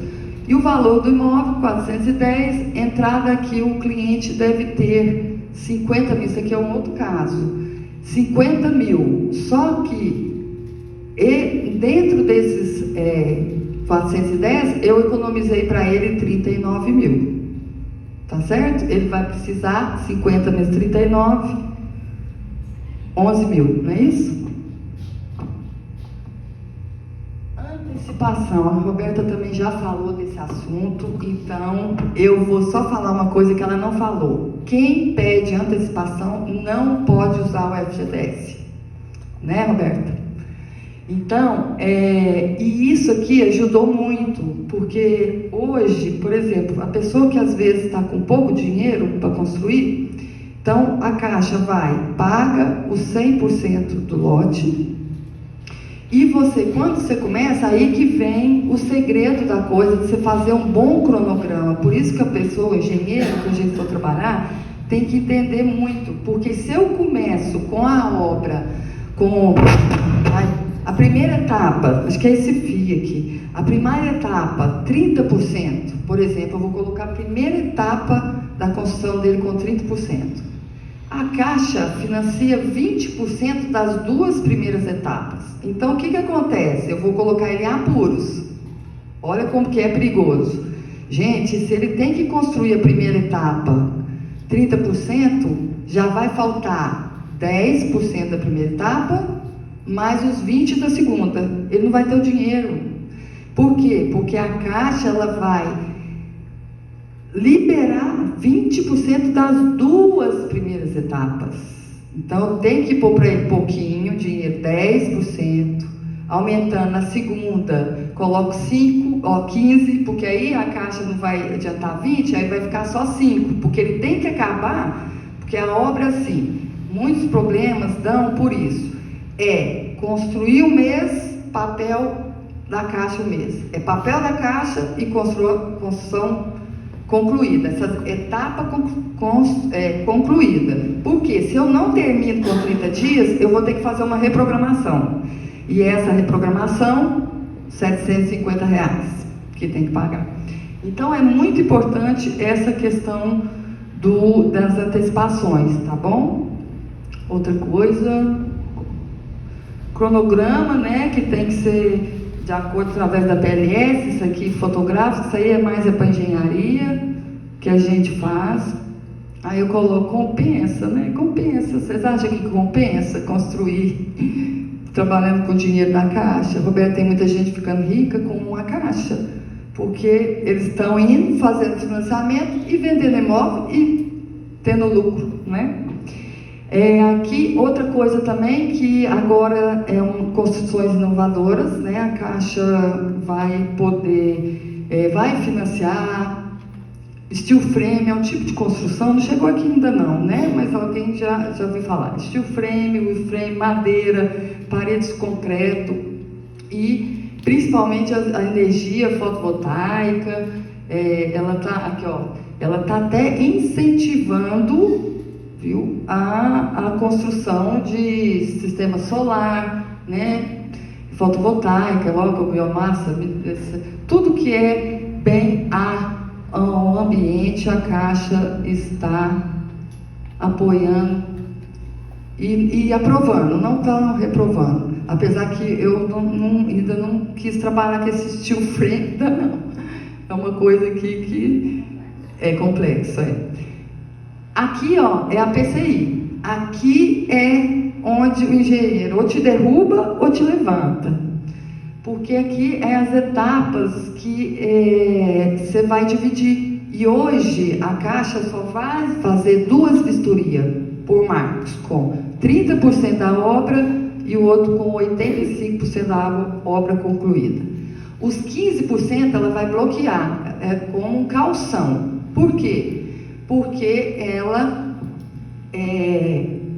E o valor do imóvel, 410, entrada aqui o cliente deve ter 50 mil, isso aqui é um outro caso, 50 mil, só que dentro desses 410, eu economizei para ele 39 mil, tá certo? Ele vai precisar 50 vezes 39, 11 mil, não é isso? Antecipação, a Roberta também já falou desse assunto, então eu vou só falar uma coisa que ela não falou. Quem pede antecipação não pode usar o FGTS, né, Roberta? Então, e isso aqui ajudou muito, porque hoje, por exemplo, a pessoa que às vezes está com pouco dinheiro para construir, então a Caixa paga os 100% do lote, e você, quando você começa, aí que vem o segredo da coisa, de você fazer um bom cronograma. Por isso que a pessoa, o engenheiro, que a gente for trabalhar, tem que entender muito, porque se eu começo com a obra, a primeira etapa, acho que é esse FII aqui, a primeira etapa, 30%, por exemplo, eu vou colocar a primeira etapa da construção dele com 30%. A Caixa financia 20% das duas primeiras etapas. Então, o que acontece? Eu vou colocar ele em apuros. Olha como que é perigoso. Gente, se ele tem que construir a primeira etapa 30%, já vai faltar 10% da primeira etapa, mais os 20% da segunda. Ele não vai ter o dinheiro. Por quê? Porque a Caixa, ela vai liberar 20% das duas primeiras etapas. Então, tem que pôr para ele pouquinho, dinheiro, 10%, aumentando na segunda, coloco 15%, porque aí a Caixa não vai adiantar 20%, aí vai ficar só 5%, porque ele tem que acabar, porque a obra, assim, muitos problemas dão por isso. Construir o mês, papel da Caixa o mês. É papel da Caixa e construção concluída, essa etapa concluída. Porque se eu não termino com 30 dias, eu vou ter que fazer uma reprogramação. E essa reprogramação, R$750 que tem que pagar. Então é muito importante essa questão das antecipações, tá bom? Outra coisa, cronograma, né, que tem que ser de acordo através da PLS, isso aqui fotográfico, isso aí é mais para engenharia que a gente faz. Aí eu coloco compensa, né? Compensa. Vocês acham que compensa construir trabalhando com dinheiro da Caixa? Roberto, tem muita gente ficando rica com a Caixa, porque eles estão indo, fazendo financiamento e vendendo imóvel e tendo lucro, né? Aqui, outra coisa também, que agora construções inovadoras, né? A Caixa vai poder, vai financiar. Steel frame é um tipo de construção, não chegou aqui ainda não, né? Mas alguém já ouviu falar. Steel frame, wood frame, madeira, paredes de concreto e principalmente a energia fotovoltaica. Ela está aqui, ó. Ela está até incentivando, viu, a construção de sistema solar, né? Fotovoltaica, logo biomassa, tudo que é bem ao ambiente, a Caixa está apoiando e aprovando, não está reprovando. Apesar que eu ainda não quis trabalhar com esse steel frame, ainda não. É uma coisa que é complexa. Aqui, ó, é a PCI. Aqui é onde o engenheiro ou te derruba ou te levanta. Porque aqui é as etapas que você vai dividir. E hoje a Caixa só vai fazer 2 vistorias por marcos, com 30% da obra e o outro com 85% da obra concluída. Os 15% ela vai bloquear como calção. Por quê? Porque ela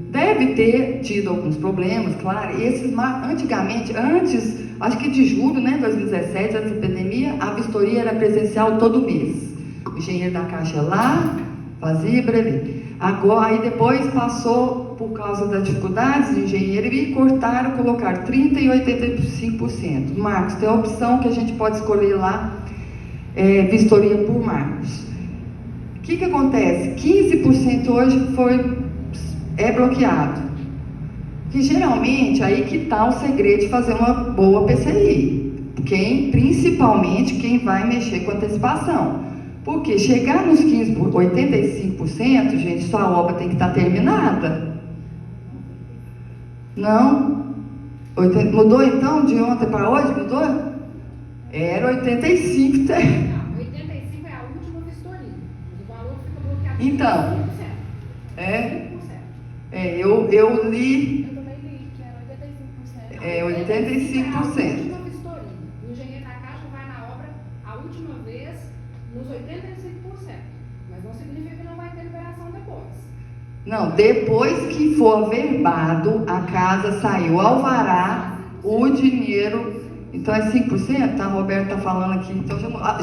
deve ter tido alguns problemas, claro. Esses antigamente, antes, acho que de julho, né, 2017, antes da pandemia, a vistoria era presencial todo mês. O engenheiro da Caixa ia lá, fazia breve. Agora, aí depois passou, por causa das dificuldades do engenheiro, e cortaram, colocaram 30% e 85%. Marcos, tem a opção que a gente pode escolher lá, vistoria por marcos. O que acontece? 15% hoje é bloqueado. Que geralmente aí que está o segredo de fazer uma boa PCI. Principalmente quem vai mexer com antecipação. Porque chegar nos 15%, 85%, gente, sua obra tem que estar terminada. Não? Mudou então de ontem para hoje? Mudou? Era 85%. 85 é a última vistoria. O valor fica bloqueado. Então, 5%. eu li. Eu também li que era 85%. 85%. A última vistoria. O engenheiro da Caixa vai na obra a última vez nos 85%. Mas não significa que não vai ter liberação depois. Não, depois que for averbado, a casa saiu alvará, o dinheiro. Então é 5%, tá? A Roberta está falando aqui. Então,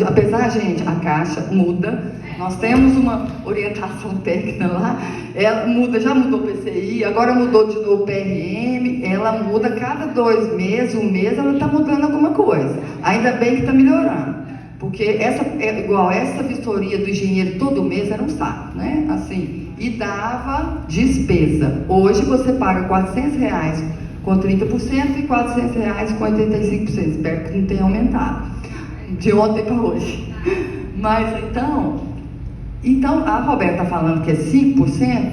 apesar, gente, a Caixa muda. Nós temos uma orientação técnica lá. Ela muda, já mudou o PCI, agora mudou de novo o PRM. Ela muda cada 2 meses, um mês, ela está mudando alguma coisa. Ainda bem que está melhorando. Porque essa vistoria do engenheiro todo mês era um saco, né? Assim, e dava despesa. Hoje você paga R$400 com 30% e R$400 com 85%. Espero que não tenha aumentado de ontem para hoje. Mas então a Roberta está falando que é 5%.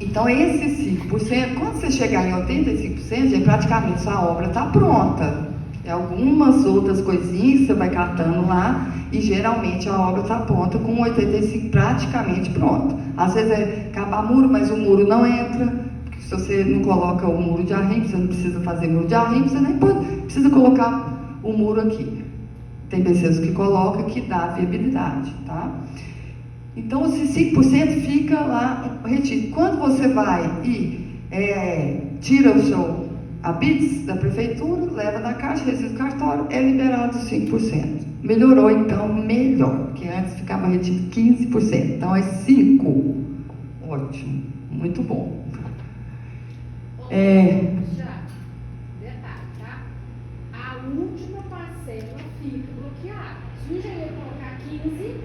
Então esses 5%, quando você chegar em 85%, praticamente sua obra está pronta. Algumas outras coisinhas você vai catando lá e geralmente a obra está pronta com 85% praticamente pronta. Às vezes acabar muro, mas o muro não entra. Se você não coloca o muro de arrimo, você não precisa fazer muro de arrimo, você nem precisa colocar o muro aqui. Tem pessoas que colocam que dá viabilidade, tá? Então, esse 5% fica lá retido. Quando você vai e tira a BITS da prefeitura, leva na Caixa, resíduo cartório, é liberado 5%. Melhorou, então, melhor, porque antes ficava retido 15%. Então, é 5%. Ótimo, muito bom. Já, detalhe, tá? A última parcela fica bloqueada. Se o engenheiro colocar 15,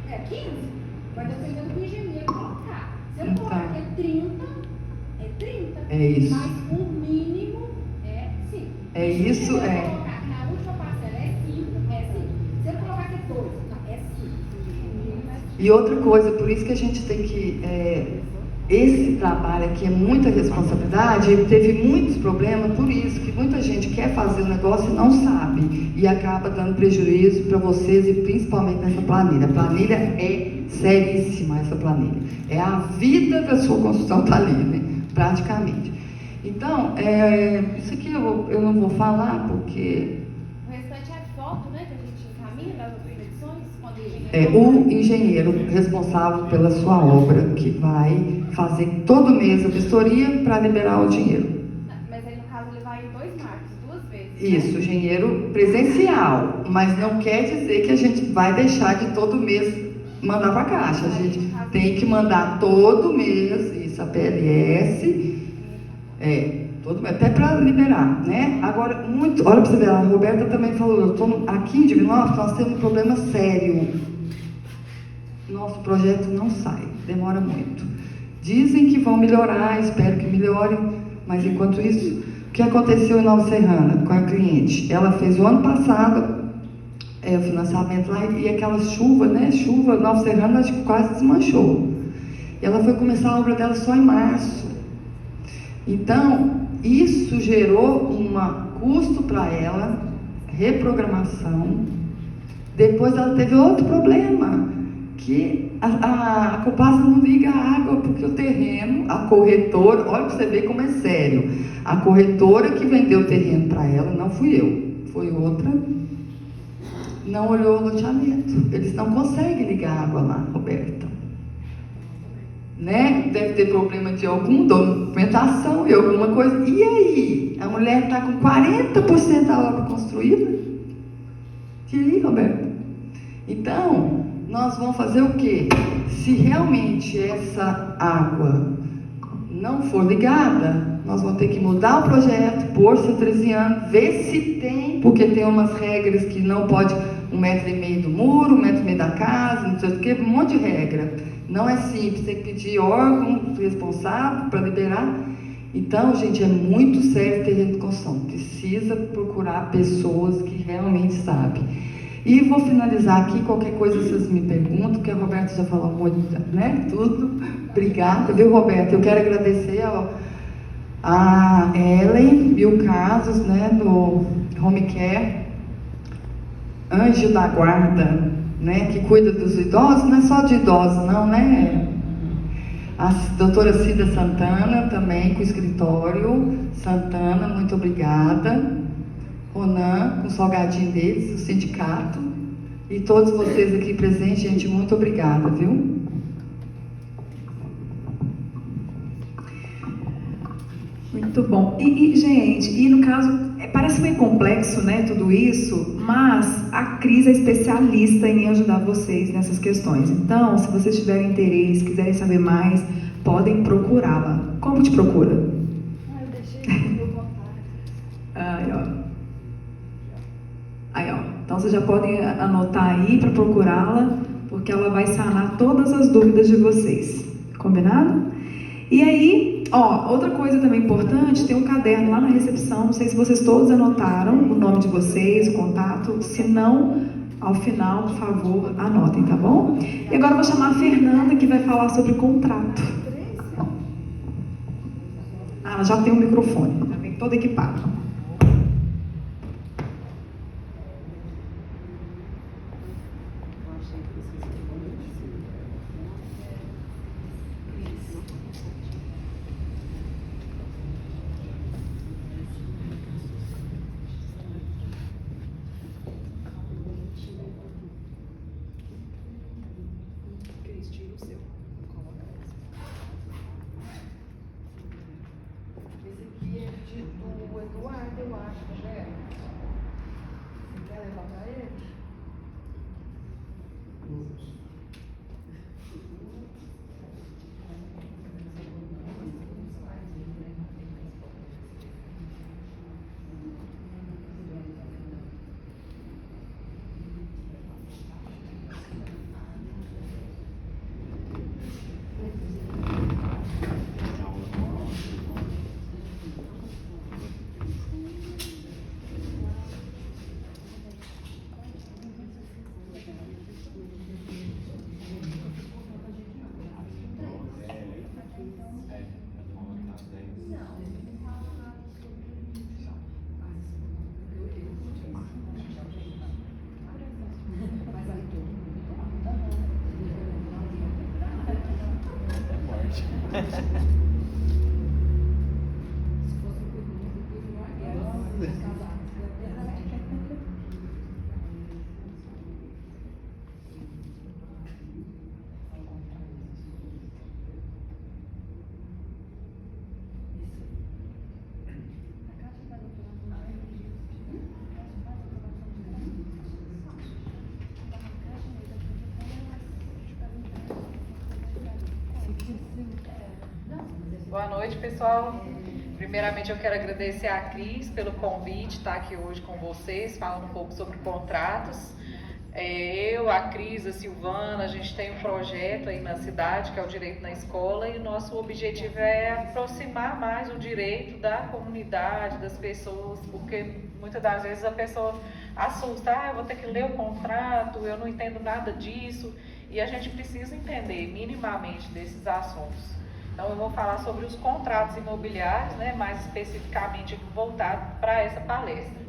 é 15. Vai depender do que o engenheiro colocar. Se ele colocar que é 30, é 30. É isso. Mas o mínimo é 5. É isso, Se ele colocar que na última parcela é 5, é 5. Se ele colocar que é 2, é 5. E outra coisa, por isso que a gente tem que... esse trabalho aqui é muita responsabilidade, ele teve muitos problemas, por isso que muita gente quer fazer o negócio e não sabe, e acaba dando prejuízo para vocês e principalmente nessa planilha. A planilha é seríssima, essa planilha. É a vida da sua construção está ali, né? Praticamente. Então, isso aqui eu não vou falar porque... O restante é foto, né, que a gente encaminha das outras edições, quando o o engenheiro responsável pela sua obra que vai fazer todo mês a vistoria para liberar o dinheiro. Mas aí, no caso, ele vai em 2 marcos, 2 vezes. Isso, engenheiro presencial, mas não quer dizer que a gente vai deixar de todo mês mandar para a Caixa. A gente tem que mandar todo mês, isso, a PLS, todo mês, até para liberar, né? Agora, olha para você ver, a Roberta também falou, aqui em Divinópolis nós temos um problema sério. Nosso projeto não sai, demora muito. Dizem que vão melhorar, espero que melhorem, mas enquanto isso, o que aconteceu em Nova Serrana com a cliente? Ela fez o ano passado o financiamento lá e aquela chuva, Nova Serrana acho que quase desmanchou. E ela foi começar a obra dela só em março. Então, isso gerou um custo para ela, reprogramação. Depois ela teve outro problema, que a Copasa não liga a água, porque o terreno, a corretora, olha para você ver como é sério, a corretora que vendeu o terreno para ela, não fui eu, foi outra, não olhou o loteamento. Eles não conseguem ligar a água lá, Roberta. Né? Deve ter problema de alguma documentação e alguma coisa. E aí? A mulher está com 40% da obra construída? E aí, Roberta? Então, nós vamos fazer o quê? Se realmente essa água não for ligada, nós vamos ter que mudar o projeto, pôr Centresiano, ver se tem, porque tem umas regras que não pode 1,5 metro do muro, 1,5 metro da casa, não sei o que, um monte de regra. Não é simples, tem que pedir órgão responsável para liberar. Então, gente, é muito sério terreno de construção. Precisa procurar pessoas que realmente sabem. E vou finalizar aqui, qualquer coisa vocês me perguntam, que a Roberta já falou muito, né? Tudo. Obrigada, viu, Roberta? Eu quero agradecer a Ellen e o Carlos, né, do Home Care, anjo da guarda, né, que cuida dos idosos, não é só de idosos, não, né? A doutora Cida Santana, também com o escritório Santana, muito obrigada. Ronan, com o salgadinho deles, o sindicato. E todos vocês aqui presentes, gente, muito obrigada, viu? Muito bom. Gente, no caso, parece meio complexo, né, tudo isso, mas a Cris é especialista em ajudar vocês nessas questões. Então, se vocês tiverem interesse, quiserem saber mais, podem procurá-la. Como te procura? Eu deixei meu contato. Aí, ó. Então, vocês já podem anotar aí para procurá-la, porque ela vai sanar todas as dúvidas de vocês. Combinado? E aí, outra coisa também importante, tem um caderno lá na recepção, não sei se vocês todos anotaram o nome de vocês, o contato, se não, ao final, por favor, anotem, tá bom? E agora eu vou chamar a Fernanda, que vai falar sobre contrato. Ela já tem um microfone, já vem toda equipada. Esse aqui é do Eduardo. Boa noite, pessoal. Primeiramente, eu quero agradecer a Cris pelo convite, estar aqui hoje com vocês, falando um pouco sobre contratos. Eu, a Cris, a Silvana, a gente tem um projeto aí na cidade, que é o Direito na Escola, e o nosso objetivo é aproximar mais o direito da comunidade, das pessoas, porque muitas das vezes a pessoa assusta, eu vou ter que ler o contrato, eu não entendo nada disso, e a gente precisa entender minimamente desses assuntos. Então eu vou falar sobre os contratos imobiliários, né, mais especificamente voltado para essa palestra.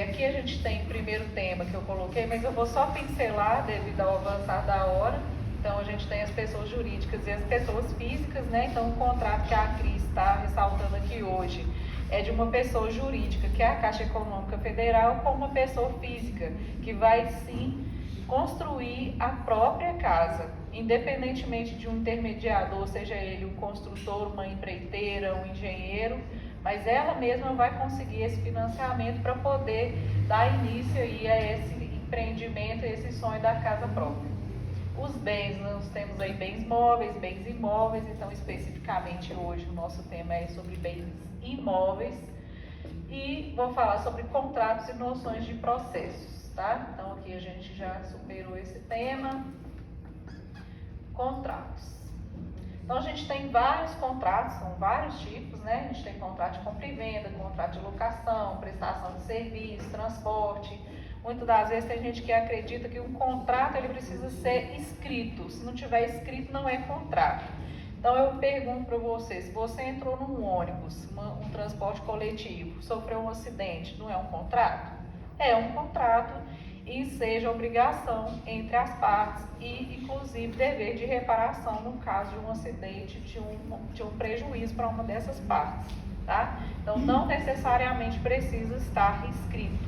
Aqui a gente tem o primeiro tema que eu coloquei, mas eu vou só pincelar devido ao avançar da hora. Então a gente tem as pessoas jurídicas e as pessoas físicas, né? Então o contrato que a Cris está ressaltando aqui hoje é de uma pessoa jurídica, que é a Caixa Econômica Federal, com uma pessoa física, que vai sim construir a própria casa, independentemente de um intermediador, seja ele um construtor, uma empreiteira, um engenheiro, mas ela mesma vai conseguir esse financiamento para poder dar início aí a esse empreendimento, a esse sonho da casa própria. Os bens, nós temos aí bens móveis, bens imóveis, então especificamente hoje o nosso tema é sobre bens imóveis e vou falar sobre contratos e noções de processos, tá? Então aqui a gente já superou esse tema. Contratos. Então a gente tem vários contratos, são vários tipos, né? A gente tem contrato de compra e venda, contrato de locação, prestação de serviço, transporte. Muitas das vezes tem gente que acredita que um contrato ele precisa ser escrito. Se não tiver escrito, não é contrato. Então eu pergunto para você, se você entrou num ônibus, um transporte coletivo, sofreu um acidente, não é um contrato? É um contrato e seja obrigação entre as partes e inclusive dever de reparação no caso de um acidente, de um prejuízo para uma dessas partes, tá? Então não necessariamente precisa estar escrito.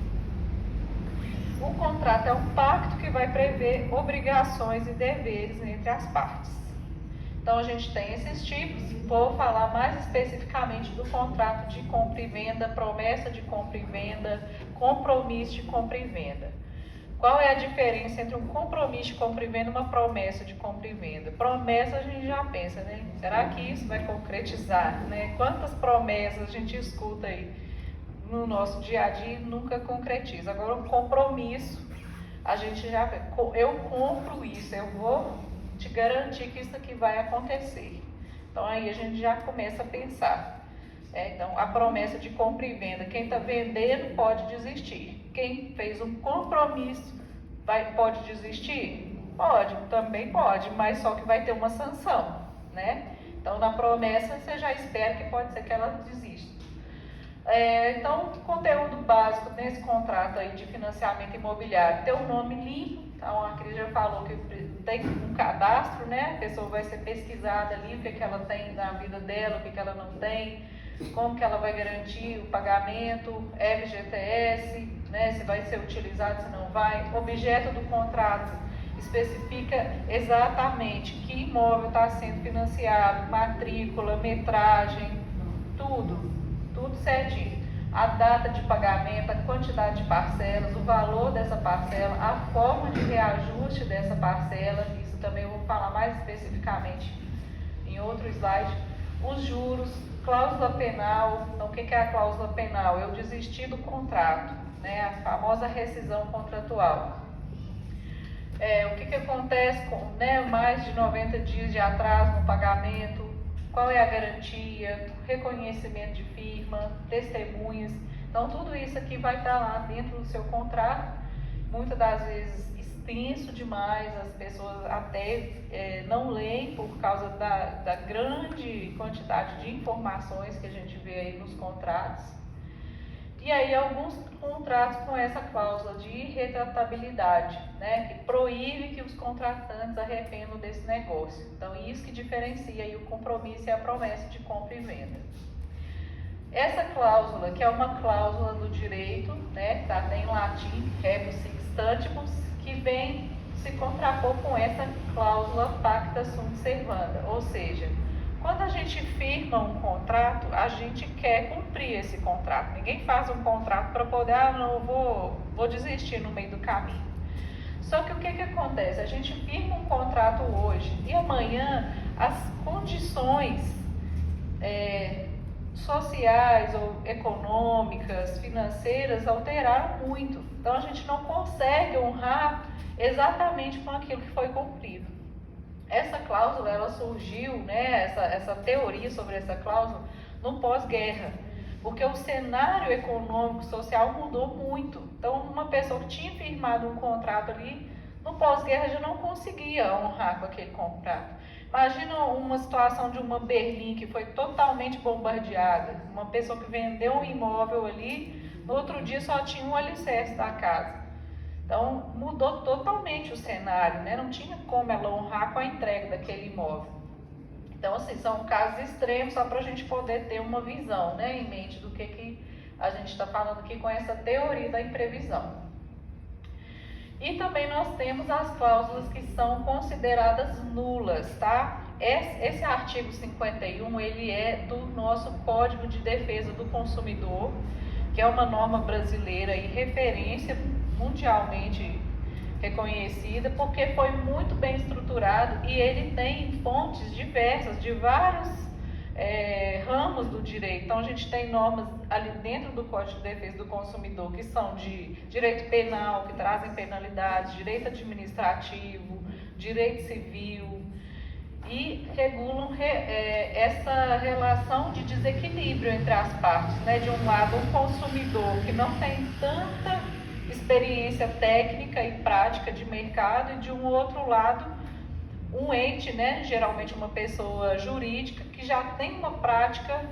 O contrato é um pacto que vai prever obrigações e deveres entre as partes. Então a gente tem esses tipos, vou falar mais especificamente do contrato de compra e venda, promessa de compra e venda, compromisso de compra e venda. Qual é a diferença entre um compromisso de compra e venda e uma promessa de compra e venda? Promessa a gente já pensa, né? Será que isso vai concretizar, né? Quantas promessas a gente escuta aí no nosso dia a dia e nunca concretiza. Agora um compromisso, a gente já, eu compro isso, eu vou te garantir que isso aqui vai acontecer. Então aí a gente já começa a pensar. Então a promessa de compra e venda, quem está vendendo pode desistir. Quem fez um compromisso pode desistir? Pode, também pode, mas só que vai ter uma sanção, né? Então na promessa você já espera que pode ser que ela desista. Então, conteúdo básico nesse contrato aí de financiamento imobiliário, ter um nome limpo. Então a Cris já falou que tem um cadastro, né? A pessoa vai ser pesquisada ali, o que ela tem na vida dela, o que ela não tem, como que ela vai garantir o pagamento, FGTS, né? Se vai ser utilizado, se não vai. O objeto do contrato especifica exatamente que imóvel está sendo financiado, matrícula, metragem, tudo certinho. A data de pagamento, a quantidade de parcelas, o valor dessa parcela, a forma de reajuste dessa parcela, isso também eu vou falar mais especificamente em outro slide. Os juros, cláusula penal. Então o que é a cláusula penal? Eu desisti do contrato, né? A famosa rescisão contratual. O que acontece com, né, mais de 90 dias de atraso no pagamento? Qual é a garantia, reconhecimento de firma, testemunhas. Então tudo isso aqui vai estar lá dentro do seu contrato, muitas das vezes extenso demais, as pessoas até não leem por causa da grande quantidade de informações que a gente vê aí nos contratos. E aí alguns contratos com essa cláusula de irretratabilidade, né, que proíbe que os contratantes arrependam desse negócio. Então isso que diferencia aí o compromisso e a promessa de compra e venda. Essa cláusula, que é uma cláusula do direito, né, que está até em latim, rebus sic stantibus, que vem se contrapor com essa cláusula pacta sunt servanda, ou seja, quando a gente firma um contrato, a gente quer cumprir esse contrato. Ninguém faz um contrato para poder, não, vou desistir no meio do caminho. Só que o que acontece? A gente firma um contrato hoje e amanhã as condições sociais ou econômicas, financeiras alteraram muito. Então a gente não consegue honrar exatamente com aquilo que foi cumprido. Essa cláusula, ela surgiu, né, essa teoria sobre essa cláusula no pós-guerra, porque o cenário econômico, social mudou muito. Então, uma pessoa que tinha firmado um contrato ali, no pós-guerra já não conseguia honrar com aquele contrato. Imagina uma situação de uma Berlim que foi totalmente bombardeada, uma pessoa que vendeu um imóvel ali, no outro dia só tinha um alicerce da casa. Então, mudou totalmente o cenário, né? Não tinha como ela honrar com a entrega daquele imóvel. Então, assim, são casos extremos, só para a gente poder ter uma visão, né, em mente do que a gente está falando aqui com essa teoria da imprevisão. E também nós temos as cláusulas que são consideradas nulas, tá? Esse artigo 51, ele é do nosso Código de Defesa do Consumidor, que é uma norma brasileira e referência mundialmente reconhecida, porque foi muito bem estruturado e ele tem fontes diversas de vários ramos do direito. Então a gente tem normas ali dentro do Código de Defesa do Consumidor que são de direito penal, que trazem penalidades, direito administrativo, direito civil e regulam essa relação de desequilíbrio entre as partes, né? De um lado, um consumidor que não tem tanta experiência técnica e prática de mercado, e de um outro lado, um ente, né, geralmente uma pessoa jurídica que já tem uma prática,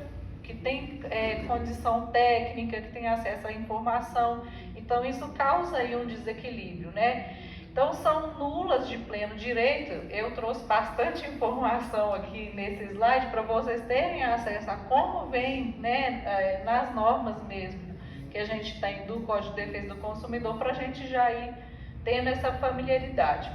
que tem condição técnica, que tem acesso à informação. Então isso causa aí um desequilíbrio, né? Então são nulas de pleno direito. Eu trouxe bastante informação aqui nesse slide para vocês terem acesso a como vem, né, nas normas mesmo que a gente tem do Código de Defesa do Consumidor, para a gente já ir tendo essa familiaridade.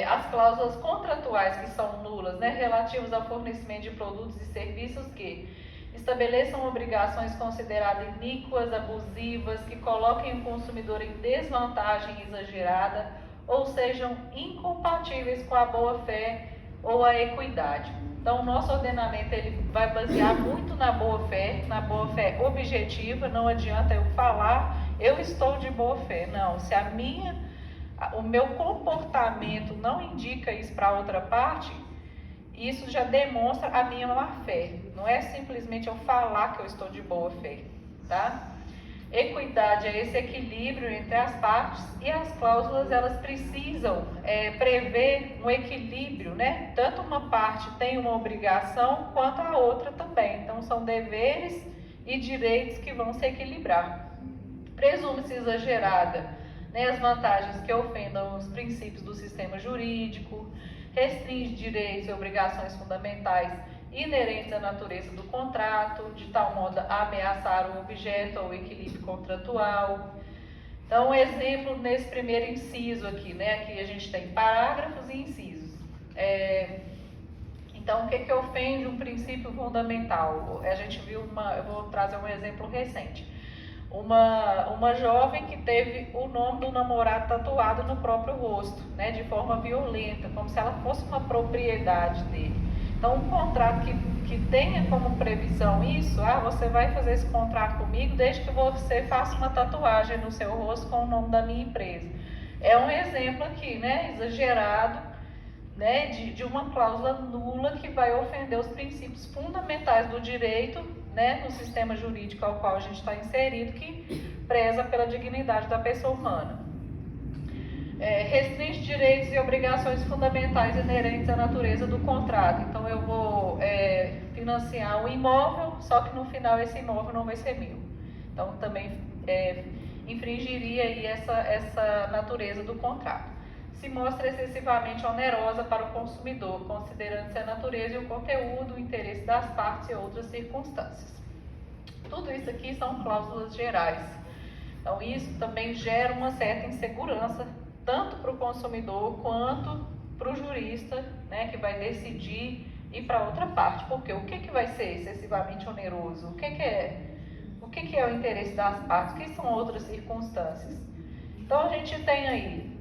As cláusulas contratuais que são nulas, né, relativas ao fornecimento de produtos e serviços que estabeleçam obrigações consideradas iníquas, abusivas, que coloquem o consumidor em desvantagem exagerada ou sejam incompatíveis com a boa-fé ou a equidade. Então, o nosso ordenamento ele vai basear muito na boa-fé objetiva. Não adianta eu falar, eu estou de boa-fé. Não, se o meu comportamento não indica isso para outra parte, isso já demonstra a minha má-fé. Não é simplesmente eu falar que eu estou de boa-fé, tá? Equidade é esse equilíbrio entre as partes, e as cláusulas elas precisam prever um equilíbrio, né? Tanto uma parte tem uma obrigação quanto a outra também. Então são deveres e direitos que vão se equilibrar. Presume-se exagerada, né, as vantagens que ofendam os princípios do sistema jurídico, restringe direitos e obrigações fundamentais inerentes à natureza do contrato, de tal modo a ameaçar o objeto ou o equilíbrio contratual. Então, um exemplo nesse primeiro inciso aqui, né? Aqui a gente tem parágrafos e incisos. Então, o que ofende um princípio fundamental? A gente viu eu vou trazer um exemplo recente. Uma jovem que teve o nome do namorado tatuado no próprio rosto, né? De forma violenta, como se ela fosse uma propriedade dele. Então, um contrato que tenha como previsão isso, você vai fazer esse contrato comigo desde que você faça uma tatuagem no seu rosto com o nome da minha empresa. É um exemplo aqui, né, exagerado, né, de uma cláusula nula que vai ofender os princípios fundamentais do direito, né, no sistema jurídico ao qual a gente está inserido, que preza pela dignidade da pessoa humana. Restringe direitos e obrigações fundamentais inerentes à natureza do contrato. Então eu vou financiar um imóvel, só que no final esse imóvel não vai ser meu. Então também infringiria aí essa natureza do contrato. Se mostra excessivamente onerosa para o consumidor, considerando-se a natureza e o conteúdo, o interesse das partes e outras circunstâncias. Tudo isso aqui são cláusulas gerais. Então isso também gera uma certa insegurança, tanto para o consumidor quanto para o jurista, né, que vai decidir ir para outra parte. Porque o que vai ser excessivamente oneroso? O que é o interesse das partes? O que são outras circunstâncias? Então a gente tem aí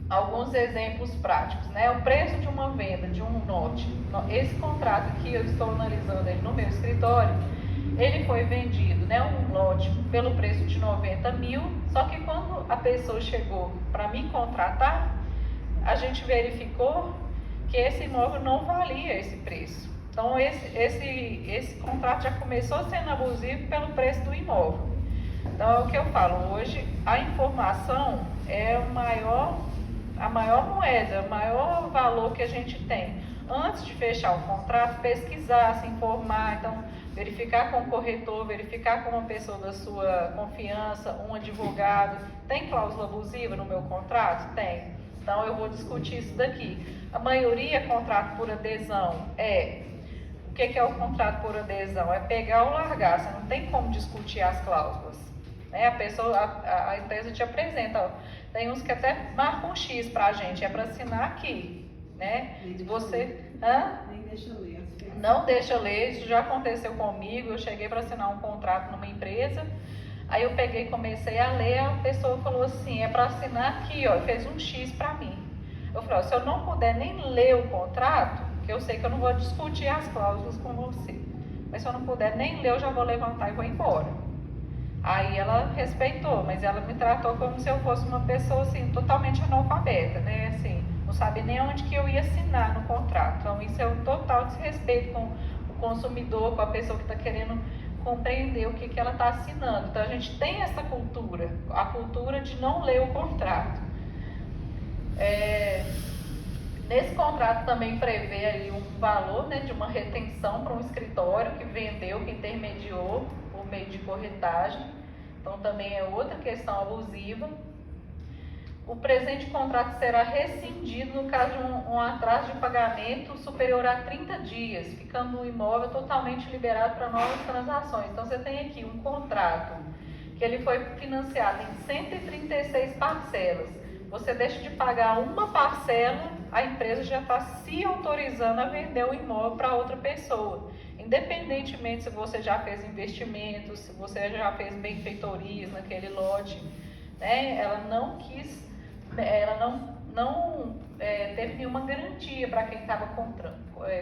alguns exemplos práticos, né? O preço de uma venda de um lote. Esse contrato aqui, eu estou analisando ele no meu escritório, ele foi vendido, né, um lote pelo preço de 90 mil, só que quando a pessoa chegou para me contratar, a gente verificou que esse imóvel não valia esse preço. Então esse contrato já começou sendo abusivo pelo preço do imóvel. Então é o que eu falo, hoje a informação é a maior moeda, o maior valor que a gente tem. Antes de fechar o contrato, pesquisar, se informar, então verificar com o corretor, verificar com uma pessoa da sua confiança, um advogado. Tem cláusula abusiva no meu contrato? Tem. Então eu vou discutir isso daqui. A maioria é contrato por adesão. O que é o contrato por adesão? É pegar ou largar, você não tem como discutir as cláusulas. Né? A empresa te apresenta, ó, tem uns que até marcam um X para a gente, é para assinar aqui, né? Você não deixa ler, isso já aconteceu comigo. Eu cheguei para assinar um contrato numa empresa, aí eu peguei e comecei a ler, a pessoa falou assim, é para assinar aqui, ó, e fez um X para mim. Eu falei, ó, se eu não puder nem ler o contrato, que eu sei que eu não vou discutir as cláusulas com você, mas se eu não puder nem ler, eu já vou levantar e vou embora. Aí ela respeitou, mas ela me tratou como se eu fosse uma pessoa assim, totalmente analfabeta, né? Assim, não sabe nem onde que eu ia assinar no contrato. Então isso é um total desrespeito com o consumidor, com a pessoa que está querendo compreender o que ela está assinando. Então a gente tem essa cultura, a cultura de não ler o contrato. Nesse contrato também prevê aí um valor, né, de uma retenção para um escritório que vendeu, que intermediou por meio de corretagem. Então também é outra questão abusiva. O presente contrato será rescindido no caso de um atraso de pagamento superior a 30 dias, ficando o imóvel totalmente liberado para novas transações. Então você tem aqui um contrato que ele foi financiado em 136 parcelas. Você deixa de pagar uma parcela, a empresa já está se autorizando a vender o imóvel para outra pessoa. Independentemente se você já fez investimentos, se você já fez benfeitorias naquele lote, né? Ela não teve nenhuma garantia para quem estava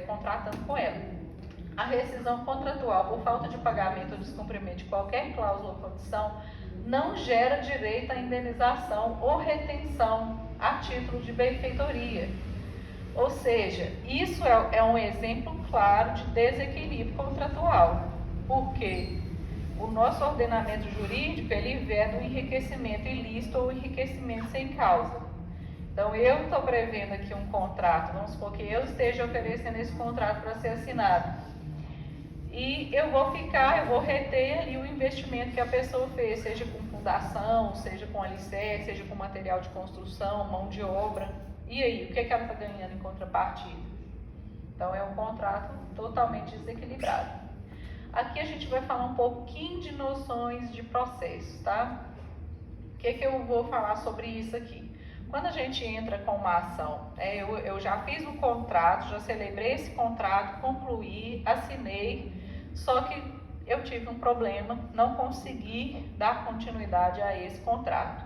contratando com ela. A rescisão contratual por falta de pagamento ou descumprimento de qualquer cláusula ou condição não gera direito à indenização ou retenção a título de benfeitoria. Ou seja, isso é um exemplo claro de desequilíbrio contratual, porque o nosso ordenamento jurídico ele veda o enriquecimento ilícito ou enriquecimento sem causa. Então eu estou prevendo aqui um contrato, vamos supor que eu esteja oferecendo esse contrato para ser assinado. E eu vou reter ali o investimento que a pessoa fez, seja com fundação, seja com alicerce, seja com material de construção, mão de obra. E aí, o que ela está ganhando em contrapartida? Então é um contrato totalmente desequilibrado. Aqui a gente vai falar um pouquinho de noções de processo, tá? O que eu vou falar sobre isso aqui? Quando a gente entra com uma ação, eu já fiz um contrato, já celebrei esse contrato, concluí, assinei, só que eu tive um problema, não consegui dar continuidade a esse contrato.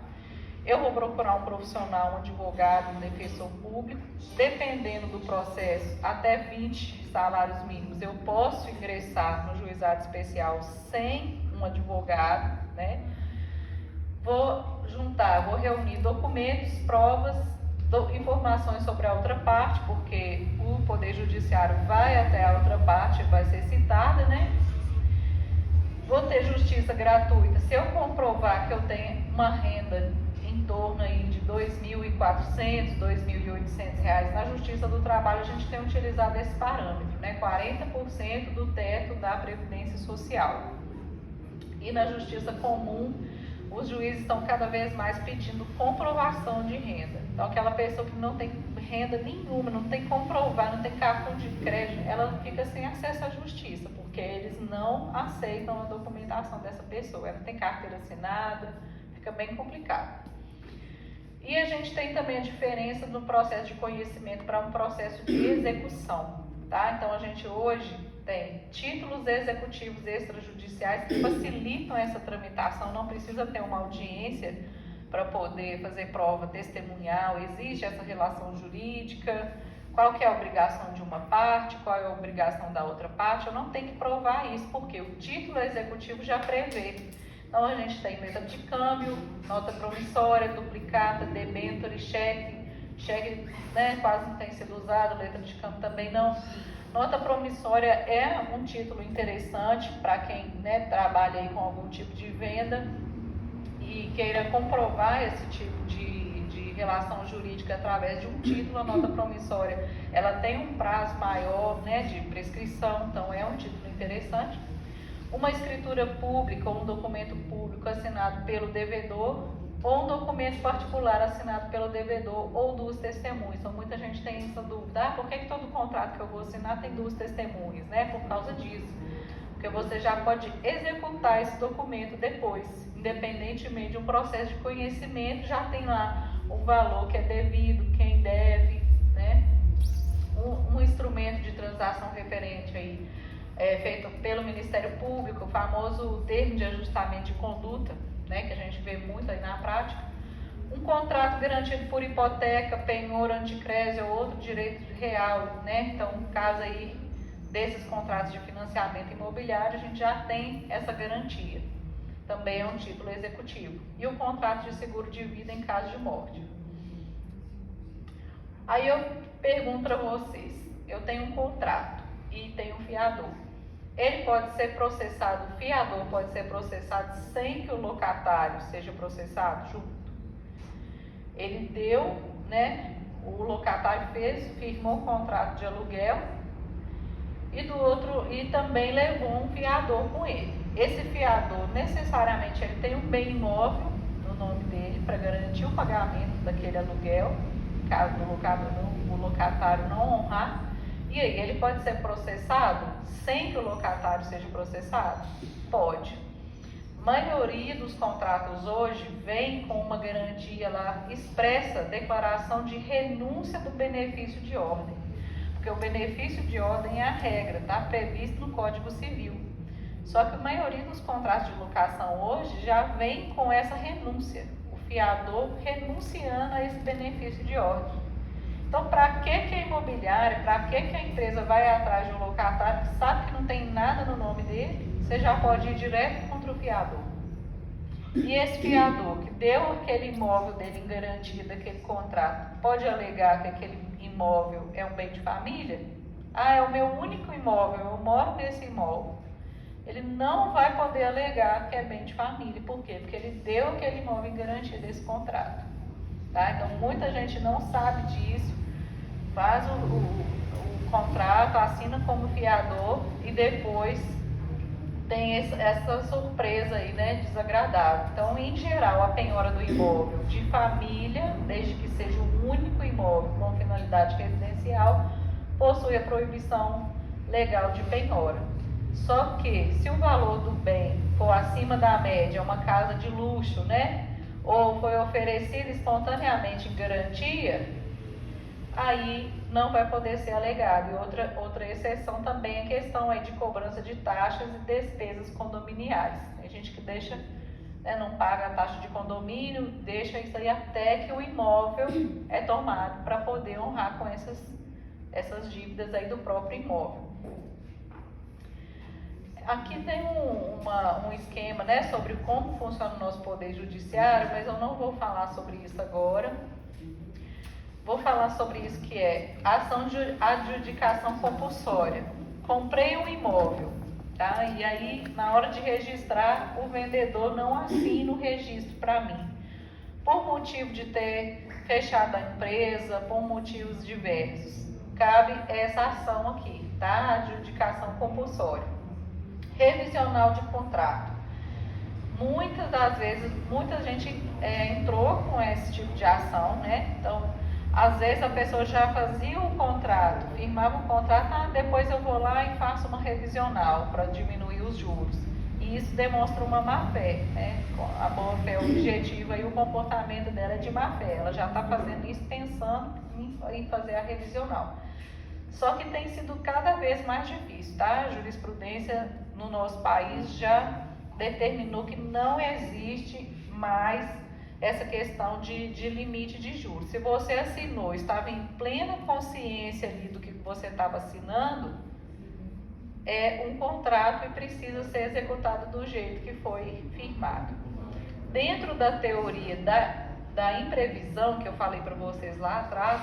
Eu vou procurar um profissional, um advogado, um defensor público, dependendo do processo, até 20 salários mínimos. Eu posso ingressar no juizado especial sem um advogado, né? Vou reunir documentos, provas, informações sobre a outra parte, porque o Poder Judiciário vai até a outra parte, vai ser citada, né? Vou ter justiça gratuita. Se eu comprovar que eu tenho uma renda em torno aí de R$ 2.400, R$ 2.800, na Justiça do Trabalho a gente tem utilizado esse parâmetro, né? 40% do teto da Previdência Social. E na justiça comum, os juízes estão cada vez mais pedindo comprovação de renda. Então, aquela pessoa que não tem renda nenhuma, não tem comprovar, não tem cartão de crédito, ela fica sem acesso à justiça, porque eles não aceitam a documentação dessa pessoa. Ela tem carteira assinada, fica bem complicado. E a gente tem também a diferença no processo de conhecimento para um processo de execução, tá? Então, a gente hoje tem títulos executivos extrajudiciais que facilitam essa tramitação, não precisa ter uma audiência para poder fazer prova testemunhal, existe essa relação jurídica, qual que é a obrigação de uma parte, qual é a obrigação da outra parte, eu não tenho que provar isso, porque o título executivo já prevê. Então, a gente tem letra de câmbio, nota promissória, duplicata, debênture, cheque, né, quase não tem sido usado, letra de câmbio também não. Nota promissória é um título interessante para quem, né, trabalha aí com algum tipo de venda e queira comprovar esse tipo de relação jurídica através de um título. A nota promissória, ela tem um prazo maior, né, de prescrição, então é um título interessante. Uma escritura pública ou um documento público assinado pelo devedor ou um documento particular assinado pelo devedor ou duas testemunhas. Então, muita gente tem essa dúvida, por que todo contrato que eu vou assinar tem duas testemunhas, né? Por causa disso, porque você já pode executar esse documento depois, independentemente de um processo de conhecimento, já tem lá o valor que é devido, quem deve, né? Um instrumento de transação referente aí, feito pelo Ministério Público, o famoso termo de ajustamento de conduta, né, que a gente vê muito aí na prática. Um contrato garantido por hipoteca, penhor, anticrésio ou outro direito real, né? Então, no caso aí desses contratos de financiamento imobiliário, a gente já tem essa garantia. Também é um título executivo. E o contrato de seguro de vida em caso de morte. Aí eu pergunto para vocês, eu tenho um contrato e tenho um fiador. Ele pode ser processado, o fiador pode ser processado sem que o locatário seja processado junto. Ele deu, né, o locatário firmou o contrato de aluguel e também levou um fiador com ele. Esse fiador, necessariamente, ele tem um bem imóvel no nome dele para garantir o pagamento daquele aluguel, caso o locatário não honrar. E aí, ele pode ser processado sem que o locatário seja processado? Pode. A maioria dos contratos hoje vem com uma garantia lá expressa, declaração de renúncia do benefício de ordem. Porque o benefício de ordem é a regra, está previsto no Código Civil. Só que a maioria dos contratos de locação hoje já vem com essa renúncia. O fiador renunciando a esse benefício de ordem. Então, para que a imobiliária, para que a empresa vai atrás de um locatário que sabe que não tem nada no nome dele, você já pode ir direto contra o fiador. E esse fiador que deu aquele imóvel dele em garantia daquele contrato, pode alegar que aquele imóvel é um bem de família? Ah, é o meu único imóvel, eu moro nesse imóvel. Ele não vai poder alegar que é bem de família. Por quê? Porque ele deu aquele imóvel em garantia desse contrato. Tá? Então, muita gente não sabe disso. Faz o contrato, assina como fiador e depois tem essa surpresa aí, né, desagradável. Então, em geral, a penhora do imóvel de família, desde que seja o único imóvel com finalidade residencial, possui a proibição legal de penhora. Só que, se o valor do bem for acima da média, uma casa de luxo, né, ou foi oferecida espontaneamente em garantia, aí não vai poder ser alegado. E outra exceção também é a questão aí de cobrança de taxas e despesas condominiais. Tem gente que deixa, né, não paga a taxa de condomínio, deixa isso aí até que o imóvel é tomado para poder honrar com essas dívidas aí do próprio imóvel. Aqui tem um esquema, né, sobre como funciona o nosso poder judiciário, mas eu não vou falar sobre isso agora. Vou falar sobre isso, que é ação de adjudicação compulsória. Comprei um imóvel, tá? E aí, na hora de registrar, o vendedor não assina o registro para mim. Por motivo de ter fechado a empresa, por motivos diversos. Cabe essa ação aqui, tá? Adjudicação compulsória. Revisional de contrato. muitas das vezes, muita gente entrou com esse tipo de ação, né? Então, às vezes a pessoa já fazia um contrato, firmava um contrato, depois eu vou lá e faço uma revisional para diminuir os juros. E isso demonstra uma má-fé, né? A boa-fé objetiva e o comportamento dela é de má-fé. Ela já está fazendo isso pensando em fazer a revisional. Só que tem sido cada vez mais difícil, tá? A jurisprudência no nosso país já determinou que não existe mais essa questão de limite de juros. Se você assinou, estava em plena consciência ali do que você estava assinando, é um contrato e precisa ser executado do jeito que foi firmado. Dentro da teoria da imprevisão, que eu falei para vocês lá atrás,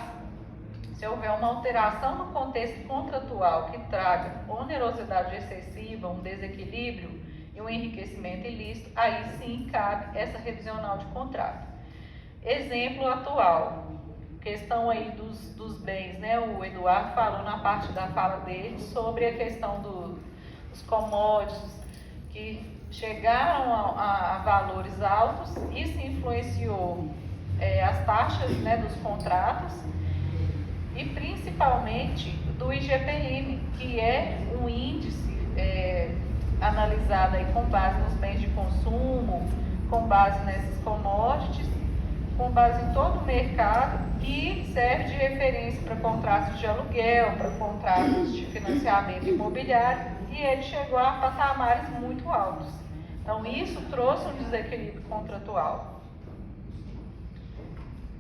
se houver uma alteração no contexto contratual que traga onerosidade excessiva, um desequilíbrio e um enriquecimento ilícito, aí sim cabe essa revisional de contrato. Exemplo atual, questão aí dos bens, né? O Eduardo falou na parte da fala dele sobre a questão dos commodities que chegaram a valores altos. Isso influenciou as taxas, né, dos contratos e principalmente do IGPM, que é um índice analisado aí com base nos bens de consumo, com base nessas commodities, com base em todo o mercado e serve de referência para contratos de aluguel, para contratos de financiamento imobiliário, e ele chegou a patamares muito altos. Então isso trouxe um desequilíbrio contratual.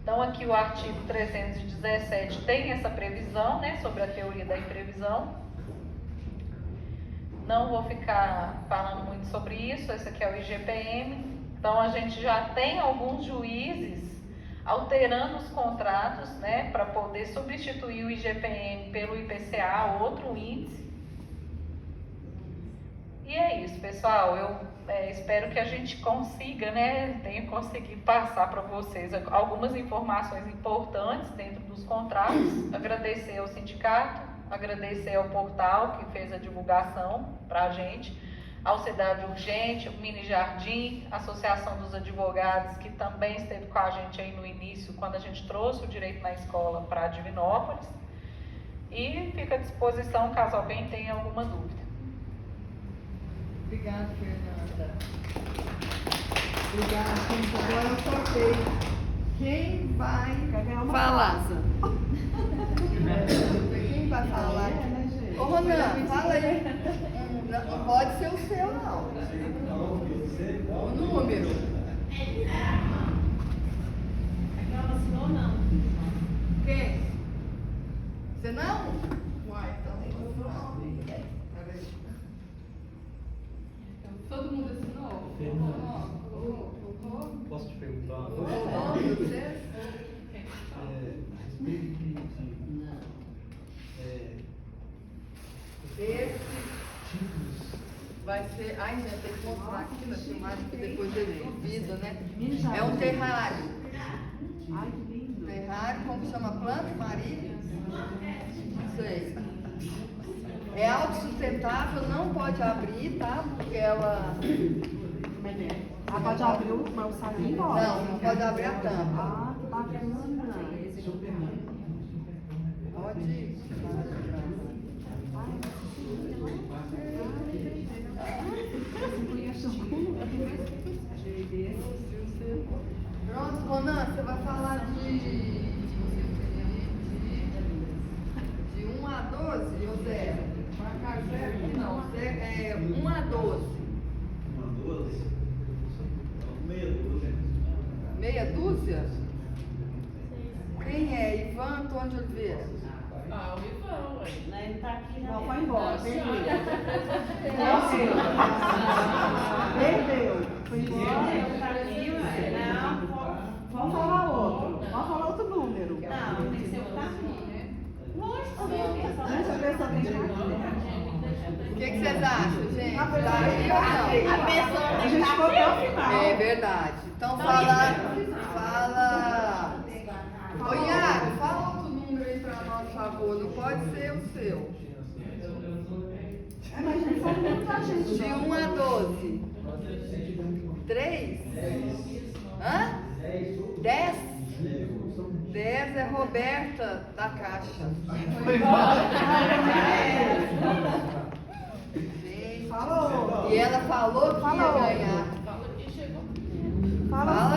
Então aqui o artigo 317 tem essa previsão, né, sobre a teoria da imprevisão. Não vou ficar falando muito sobre isso, esse aqui é o IGPM. Então a gente já tem alguns juízes alterando os contratos, né, para poder substituir o IGPM pelo IPCA, outro índice. E é isso, pessoal. Eu espero que a gente consiga, né, tenha conseguido passar para vocês algumas informações importantes dentro dos contratos. Agradecer ao sindicato, agradecer ao portal que fez a divulgação para a gente, ao Cidade Urgente, o Mini Jardim, a Associação dos Advogados, que também esteve com a gente aí no início, quando a gente trouxe o direito na escola para Divinópolis. E fica à disposição caso alguém tenha alguma dúvida. Obrigada, Fernanda. Obrigada, gente. Agora eu sorteio. Quem vai falar? Quem vai falar? Ô, Ronan, fala aí. Não pode ser o seu, não. O número. Ela assinou, não. Quem? Você não? Uai, então. Todo mundo assinou? Posso te perguntar? A respeito esse vai ser. Ai, gente, tem que mostrar aqui na filmagem que depois ele duvida, né? É um terrário. Ai, que lindo. Terrário, como chama a planta? Marília? Não sei. É autossustentável, não pode abrir, tá? Porque ela. Ah, pode abrir o saquinho? Não pode abrir a tampa. Ah, que bacana. Pode. Pronto, Ronan, você vai falar de 1 a 12 ou 0? Não, 1 a 12. Meia dúzia? Quem é? Ivan Antônio de Oliveira? Ah, o Ivan, ué. Ele tá aqui na. Não, foi embora. Perdeu. Foi embora. Ele tá aqui, ué. Não, Vamos falar outro. Vamos falar outro número. não, tem que ser o que tá aqui, né? Lógico, Deixa eu ver se alguém está aqui. O que vocês acham, gente? A Tá aí ou não? A pessoa A gente ficou até o final. É verdade. Então fala. Ô Iago, fala outro número aí pra nós, por favor. Não pode ser o seu. Mas a gente sabe que a gente. De 1 a 12. 3? Hã? 10? 10 é Roberta da Caixa. Gente, Falou. e ela falou que ia ganhar. Fala